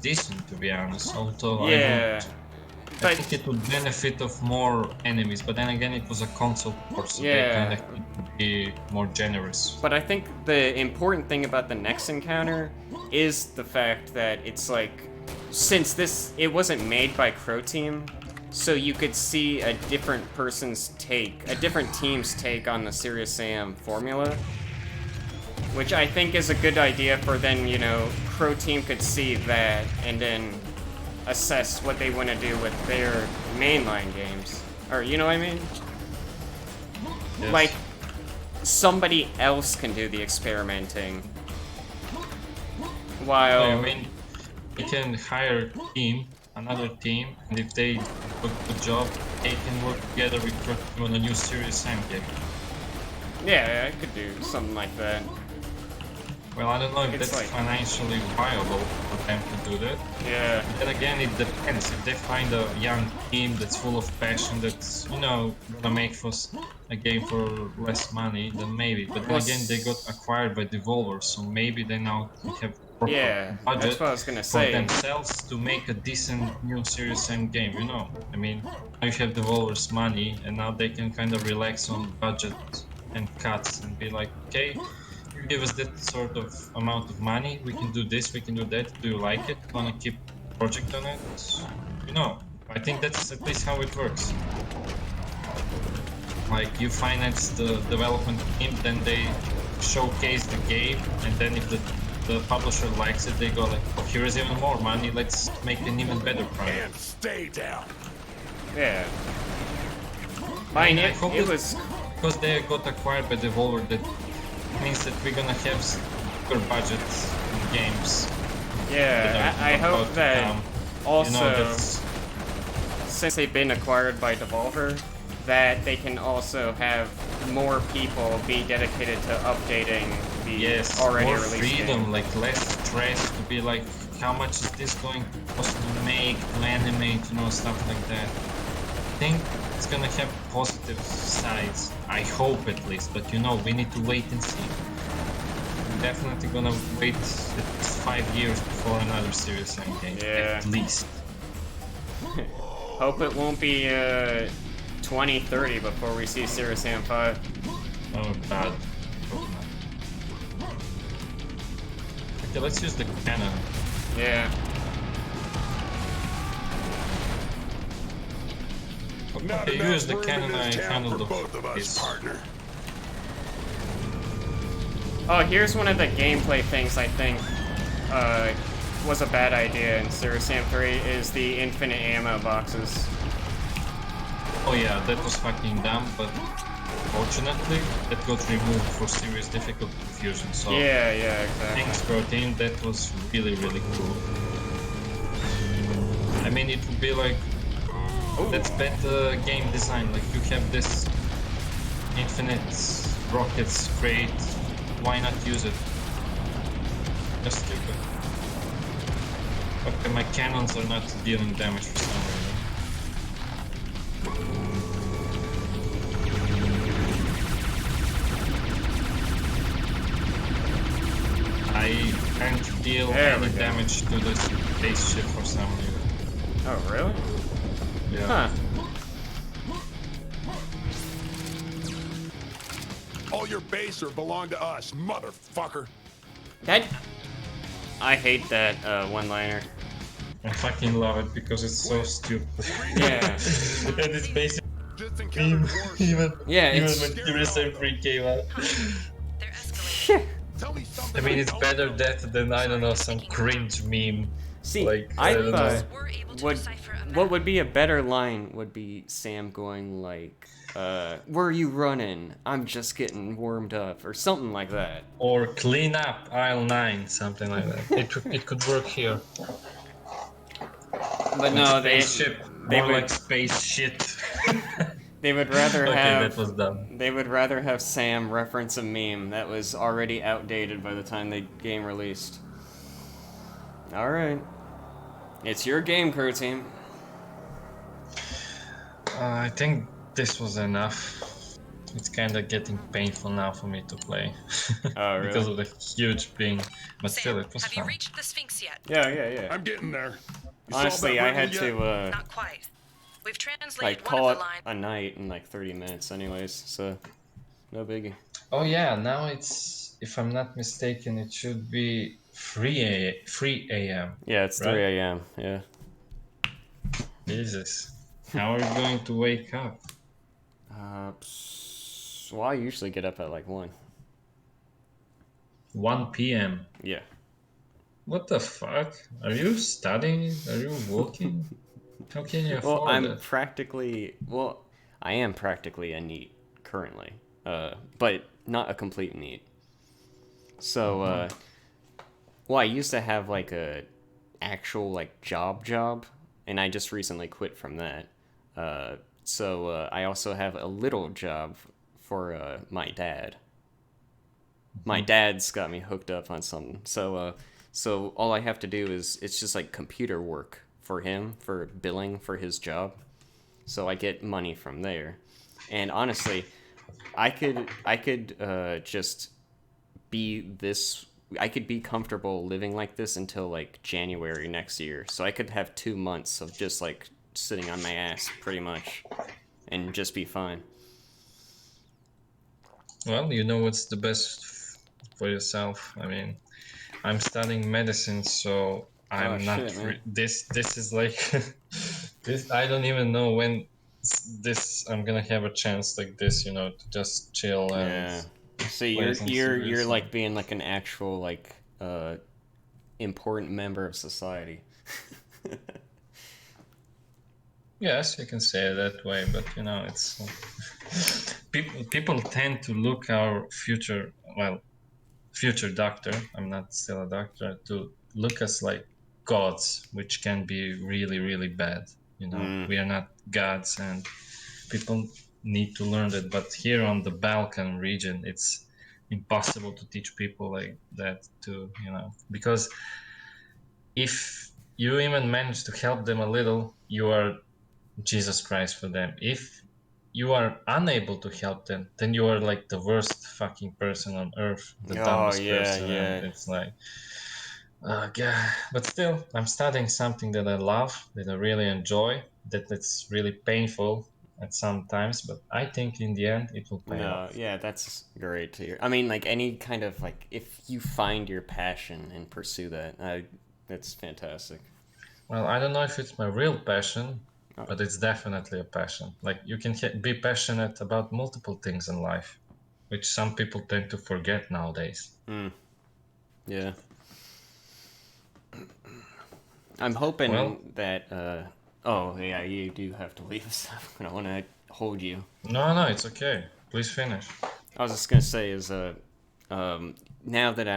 decent, to be honest. Although Yeah. I think it would benefit of more enemies, but then again, it was a console port, so they kind of need to be more generous. But I think the important thing about the next encounter is the fact that it's like, since it wasn't made by Crow Team, so you could see a different person's take, a different team's take on the Serious Sam formula, which I think is a good idea for then, you know, Crow Team could see that and then assess what they want to do with their mainline games. Or, you know what I mean? Yes. Like, somebody else can do the experimenting. While... I mean, you can hire a team, another team, and if they do a good job, they can work together with Crow Team on a new Serious Sam game. Yeah, I could do something like that. Well, I don't know if It's that's like- financially viable for them to do that. Yeah. Then again, it depends. If they find a young team that's full of passion, that's, you know, gonna make us a game for less money, then maybe. But then Well, again, they got acquired by Devolver, so maybe they now have Yeah, budget that's what I was gonna for say. themselves to make a decent new Serious M game. You know, I mean, now you have Devolver's money, and now they can kind of relax on budget and cuts and be like, okay, you give us that sort of amount of money, we can do this, we can do that. Do you like it? Want to keep project on it? You know, I think that's at least how it works. Like you finance the development team, then they showcase the game, and then if the publisher likes it, they go like, oh, here is even more money, let's make an even better product. And stay down. Yeah. I mean, I hope it that- was. Because they got acquired by Devolver, that means that we're gonna have super budgets in games. Yeah, that are I about hope to that come. also, You know, that's since they've been acquired by Devolver, that they can also have more people be dedicated to updating the yes, already more released freedom, game. like less stress to be like, how much is this going to cost to make, to animate, you know, stuff like that. I think it's gonna have positive sides. I hope at least, but you know, we need to wait and see. I'm definitely gonna wait at least 5 years before another Serious M game. Yeah. At least. Hope it won't be 2030 before we see Serious Sam 5. Oh god. Hope not. Okay, let's use the cannon. Yeah. Not Okay, enough use the room cannon, in this I town handle for the both of us, this. partner. Oh, here's one of the gameplay things I think was a bad idea in Serious Sam 3 is the infinite ammo boxes. Oh yeah, that was fucking dumb, but fortunately, that got removed for serious difficulty fusion, so Yeah, yeah, exactly. thanks Protein, that was really, really cool. I mean, it would be like, that's better game design, like you have this infinite rockets crate, why not use it? Just stupid. Okay, my cannons are not dealing damage for some reason. I can't deal There we any go. damage to this spaceship for some reason. Oh, really? Yeah. Huh. All your base or belong to us, motherfucker. That... I hate that one-liner. I fucking love it because it's so stupid. Yeah. And it's basically Just encountered worse. even Yeah, even it's- when Serious M3 came out. They're escalating. Tell me something I mean, it's don't better know. that than, I don't know, some cringe meme. See, Like, I don't know. thought We're able to what decipher a what map. would be a better line would be Sam going like, where are you running? I'm just getting warmed up, or something like that. Or clean up aisle 9, something like that. It could work here. But no, Spaceship, they more would- like space shit. they would rather Okay, have that was dumb. they would rather have Sam reference a meme that was already outdated by the time the game released. All right, it's your game, crew team. I think this was enough. It's kind of getting painful now for me to play. Oh, really? Because of the huge ping. But still, Sam, it was have fun. you reached the Sphinx yet? Yeah, yeah, yeah. I'm getting there. You solved Honestly, that I riddle had yet? to Not quite. We've translated like one call of it the lines. a night in like 30 minutes, anyways. So, no biggie. Oh yeah, now it's, if I'm not mistaken, it should be 3 a.m. Yeah, it's Right? 3 a.m. Yeah. Jesus. How are you going to wake up? Well, I usually get up at like 1. 1 p.m. Yeah. What the fuck? Are you studying? Are you working? How can you afford Well, I'm that? practically. Well, I am practically a NEET currently, but not a complete NEET. So, well, I used to have like a actual like job, and I just recently quit from that. So I also have a little job for my dad. My dad's got me hooked up on something. So all I have to do is it's just like computer work for him for billing for his job. So I get money from there. And honestly, I could just be this I could be comfortable living like this until like January next year. So I could have 2 months of just like sitting on my ass pretty much and just be fine. Well, you know what's the best for yourself. I mean, I'm studying medicine, so Oh I'm not shit, man. this is like this. I don't even know when this I'm gonna have a chance like this, to just chill and Yeah. So play you're some you're serious you're stuff. like being like an actual like important member of society. Yes, you can say it that way, but it's people tend to look our future doctor. I'm not still a doctor, to look us like gods, which can be really really bad. Mm. We are not gods, and people need to learn that. But here on the Balkan region, it's impossible to teach people like that to because if you even manage to help them a little, you are Jesus Christ for them. If you are unable to help them, then you are like the worst fucking person on earth, the Oh dumbest yeah, person, and yeah. it's like, yeah. But still, I'm studying something that I love, that I really enjoy, that it's really painful at some times, but I think in the end it will pay No, off. yeah, that's great to hear. I mean, like any kind of like if you find your passion and pursue that, that's fantastic. Well, I don't know if it's my real passion, Oh, but it's definitely a passion. Like you can be passionate about multiple things in life, which some people tend to forget nowadays. mm, yeah. I'm Well, hoping that. Oh yeah, you do have to leave, so I don't want to hold you. no, it's okay. Please finish. I was just gonna say is now that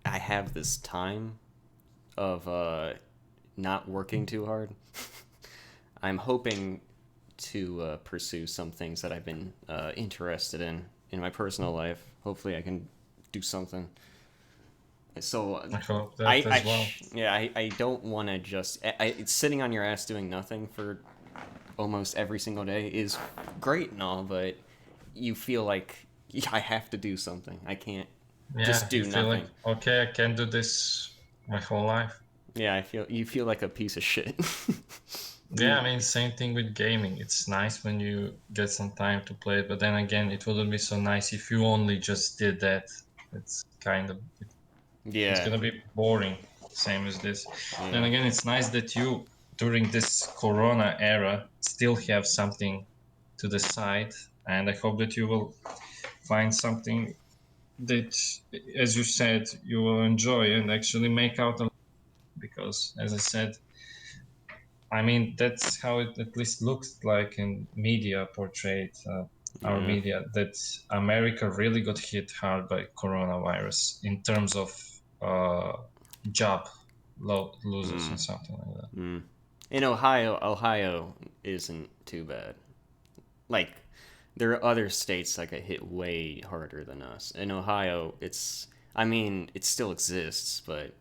I have this time of not working too hard, I'm hoping to pursue some things that I've been interested in my personal life. Hopefully, I can do something. So I hope that as well. yeah, I don't want to just it's sitting on your ass doing nothing for almost every single day is great and all, but you feel like yeah, I have to do something. I can't just Yeah, you do feel like, nothing. okay, I can do this my whole life. Yeah, you feel like a piece of shit. Yeah, you I mean, same thing with gaming. It's nice when you get some time to play it, but then again, it wouldn't be so nice if you only just did that. It's kind of, it's yeah, gonna be boring, same as this. Then yeah. again, it's nice that you, during this Corona era, still have something to the side, and I hope that you will find something that, as you said, you will enjoy and actually make out a, because, as I said, I mean, that's how it at least looks like in media portrayed, our Yeah. media, that America really got hit hard by coronavirus in terms of uh, job losers and Mm, something like that. mm. In Ohio isn't too bad. Like there are other states that get hit way harder than us. In Ohio, I mean, it still exists, but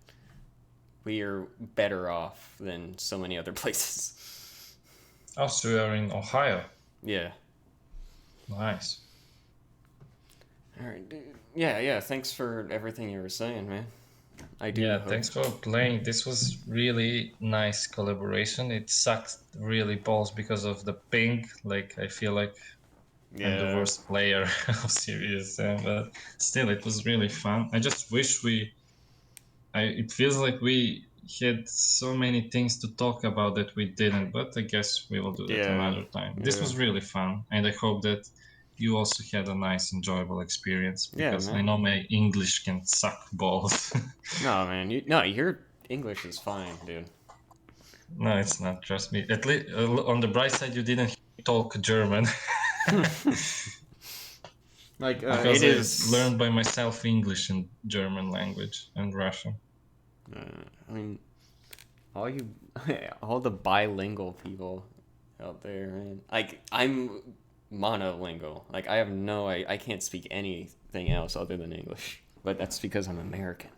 we are better off than so many other places. Oh, so you are in Ohio. Yeah. Nice. All right, dude. Yeah, yeah. Thanks for everything you were saying, man. I do Yeah, hope. thanks for playing. This was really nice collaboration. It sucked really balls because of the ping. Like I feel like I'm the Yeah. worst player of Serious Sam, but still, it was really fun. I just wish it feels like we had so many things to talk about that we didn't, but I guess we will do that Yeah. another time. This Yeah. was really fun, and I hope that you also had a nice, enjoyable experience, Yeah, because I man. know my English can suck balls. No, man. No, your English is fine, dude. No, it's not. Trust me. At least on the bright side, you didn't talk German. Like, Because it I is. learned by myself English and German language and Russian. I mean, all you, all the bilingual people out there, man. Like, I'm monolingual. Like, I have I can't speak anything else other than English. But that's because I'm American.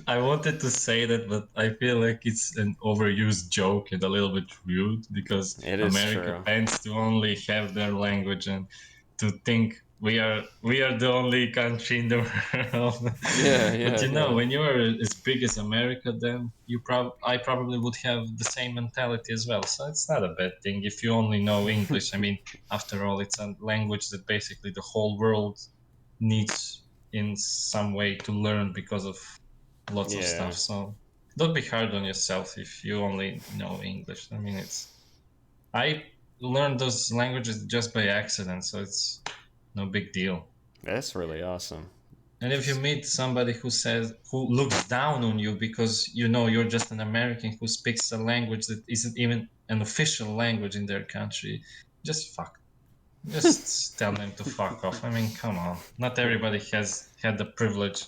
I wanted to say that, but I feel like it's an overused joke and a little bit rude, because It is America true. tends to only have their language and to think we are the only country in the world. Yeah, But yeah. when you're as big as America, then I probably would have the same mentality as well. So it's not a bad thing if you only know English. I mean, after all, it's a language that basically the whole world needs in some way to learn because of lots of Yeah. stuff. So don't be hard on yourself if you only know English. I mean, I learned those languages just by accident, so it's no big deal. That's really awesome. And if you Just meet somebody who looks down on you because you're just an American who speaks a language that isn't even an official language in their country, just just tell them to fuck off. I mean, come on. Not everybody has the privilege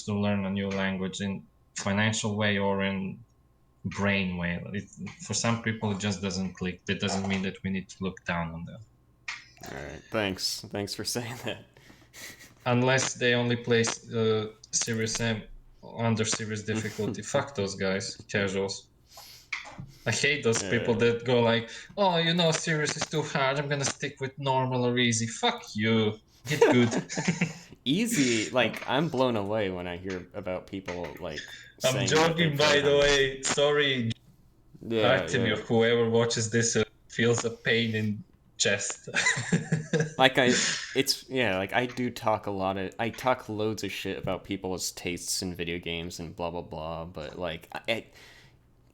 to learn a new language in financial way or in brain way. For some people, it just doesn't click. That doesn't mean that we need to look down on them. all right. Thanks for saying that. Unless they only play Serious M under serious difficulty. Fuck those guys, casuals. I hate those people Yeah. that go like, oh, serious is too hard. I'm gonna stick with normal or easy. Fuck you. Get good. Easy, like I'm blown away when I hear about people like I'm saying that they joking, play by the hard. way. Sorry, Yeah, Artemy or yeah. whoever watches this feels a pain in chest. Like it's yeah, like I talk loads of shit about people's tastes in video games and blah blah blah, but like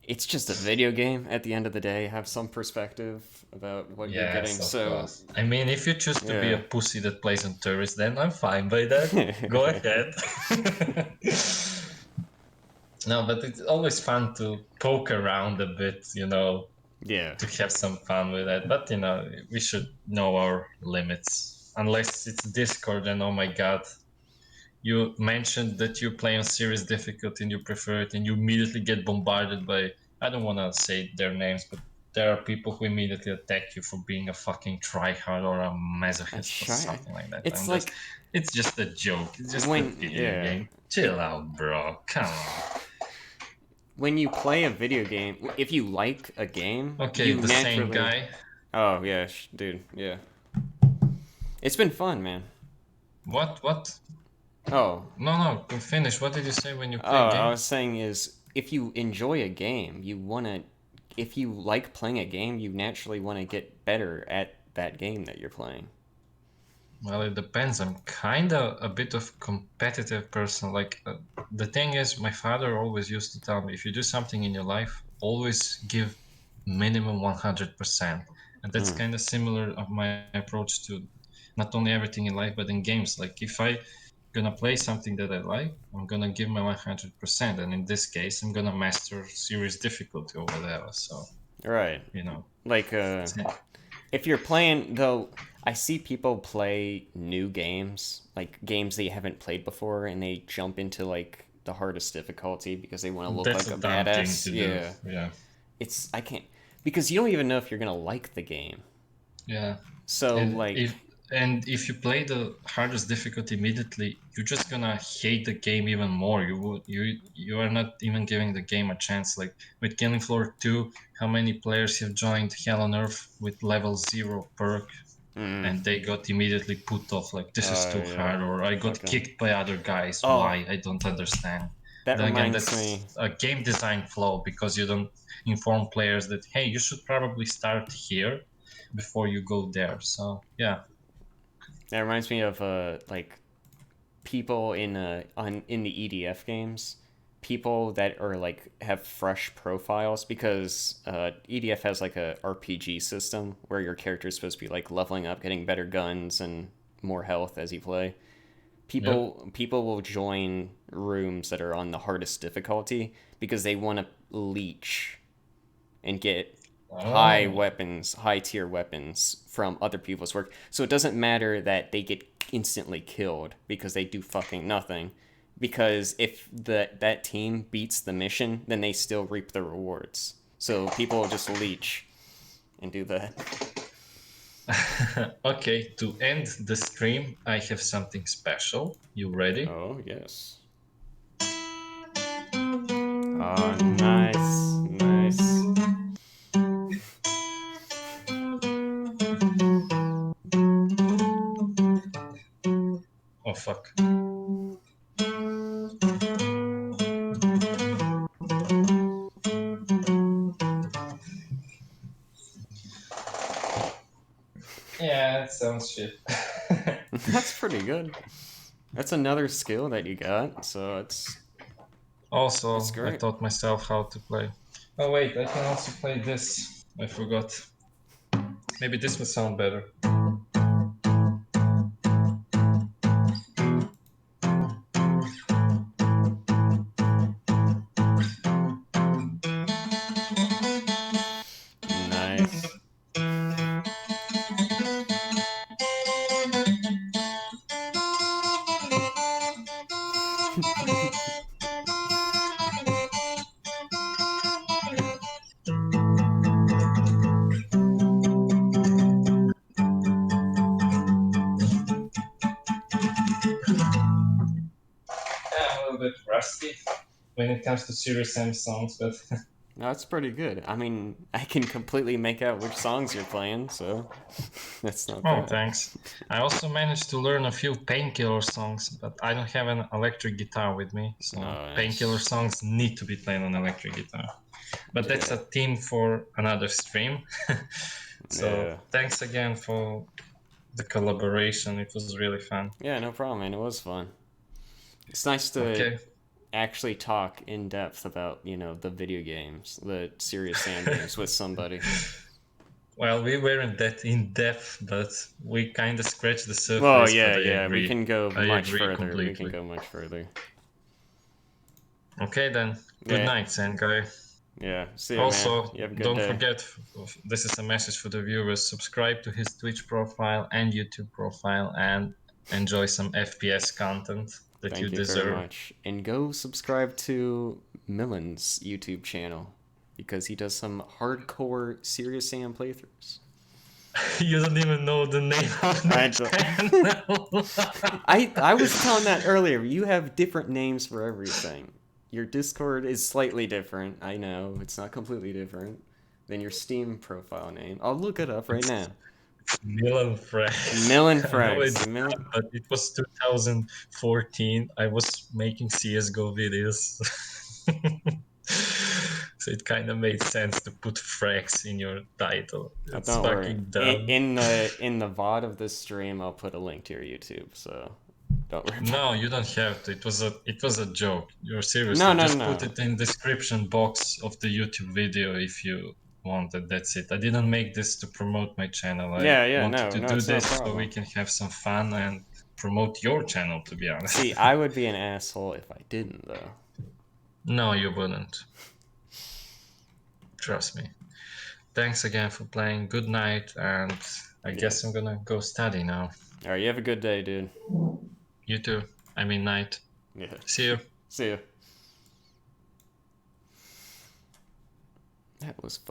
it's just a video game at the end of the day. Have some perspective about what you're Yes, getting. of So course. I mean, if you choose to be a yeah. pussy that plays on tourists, then I'm fine by that. Go ahead. No, but it's always fun to poke around a bit, Yeah. to have some fun with that. But, we should know our limits. Unless it's Discord, and oh my god, you mentioned that you play on serious difficulty and you prefer it, and you immediately get bombarded by, I don't want to say their names, but there are people who immediately attack you for being a fucking tryhard or a I masochist or try. something like that. It's like It's just a joke. It's just a when video yeah. game. Chill out, bro. Come on. When you play a video game, if you like a game, Okay, you the same naturally. guy. Oh yeah, dude, yeah. It's been fun, man. What? Oh, No, finish. What did you say when you play a I game? was saying is if you enjoy a game, you wanna. If you like playing a game, you naturally want to get better at that game that you're playing. Well, it depends. I'm kind of a bit of competitive person. Like, the thing is, my father always used to tell me, if you do something in your life, always give minimum 100%. And that's Mm. kind of similar of my approach to not only everything in life, but in games. Like, if I gonna play something that I like, I'm gonna give my 100%. And in this case, I'm gonna master serious difficulty or whatever. So, Right. you know. Like if you're playing though, I see people play new games, like games they haven't played before, and they jump into like the hardest difficulty because they want to look That's like a a dumb thing badass. to do. Yeah. Yeah. It's I can't because you don't even know if you're gonna like the game. Yeah. So And like if you play the hardest difficulty immediately, you're just gonna hate the game even more. You are not even giving the game a chance. Like with Killing Floor 2, how many players have joined Hell on Earth with level 0 perk, mm, and they got immediately put off, like this is too yeah, hard, or I got fucking kicked by other guys. oh, Why? I don't understand. that Then again, reminds me. that's a game design flaw because you don't inform players that, hey, you should probably start here before you go there. So yeah. That reminds me of like people in the EDF games, people that are like have fresh profiles because EDF has like a RPG system where your character is supposed to be like leveling up, getting better guns and more health as you play. Yep. People will join rooms that are on the hardest difficulty because they want to leech and get Oh, high tier weapons from other people's work. So it doesn't matter that they get instantly killed because they do fucking nothing. Because if that team beats the mission, then they still reap the rewards. So people will just leech and do that. okay. To end the stream, I have something special. You ready? Oh yes. Oh nice, nice. fuck. Yeah, it sounds shit. That's pretty good. That's another skill that you got, so it's Also, I great. taught myself how to play. Oh wait, I can also play this. I forgot. Maybe this will sound better. Nice. Yeah, I'm a little bit rusty when it comes to serious Sam songs, but No, that's pretty good. I mean, I can completely make out which songs you're playing, so that's not oh, bad. thanks. I also managed to learn a few Painkiller songs, but I don't have an electric guitar with me, so Oh, Painkiller nice. songs need to be played on electric guitar. But that's Yeah. a theme for another stream. So Yeah. thanks again for the collaboration. It was really fun. Yeah, no problem, man. It was fun. It's nice to Okay. actually talk in depth about, the video games, the serious Sam games with somebody. Well, we weren't that in depth, but we kind of scratched the Oh, surface. yeah, But yeah. We can go I much agree further. We can completely. go much further. Okay then. Good Yeah. night, Senkai. Yeah. See ya, man. Also, You have a good don't day. forget, this is a message for the viewers. Subscribe to his Twitch profile and YouTube profile, and enjoy some FPS content that you Thank you very deserve. much. And go subscribe to Milan's YouTube channel because he does some hardcore Serious Sam playthroughs. You don't even know the name of I the don't. channel. I was telling that earlier. You have different names for everything. Your Discord is slightly different. I know it's not completely different than your Steam profile name. I'll look it up right now. Milan Frags. Milan I know Frags. it's not, but it was 2014. I was making CSGO videos. So it kind of made sense to put Frags in your title. Oh, It's don't worry. fucking dumb. In the VOD of this stream, I'll put a link to your YouTube. So don't worry. No, you don't have to. It was a joke. You're No, seriously. no, Just put no. it in description box of the YouTube video if you wanted. That's it. I didn't make this to promote my channel. I Yeah, yeah, wanted no, to no, do it's no this so we problem. can have some fun and promote your channel, to be honest. See, I would be an asshole if I didn't, though. No, you wouldn't. Trust me. Thanks again for playing. Good night, and I guess I'm gonna go study now. All right, you have a good day, dude. You too. I mean night. Yeah. See you. See ya. That was fun.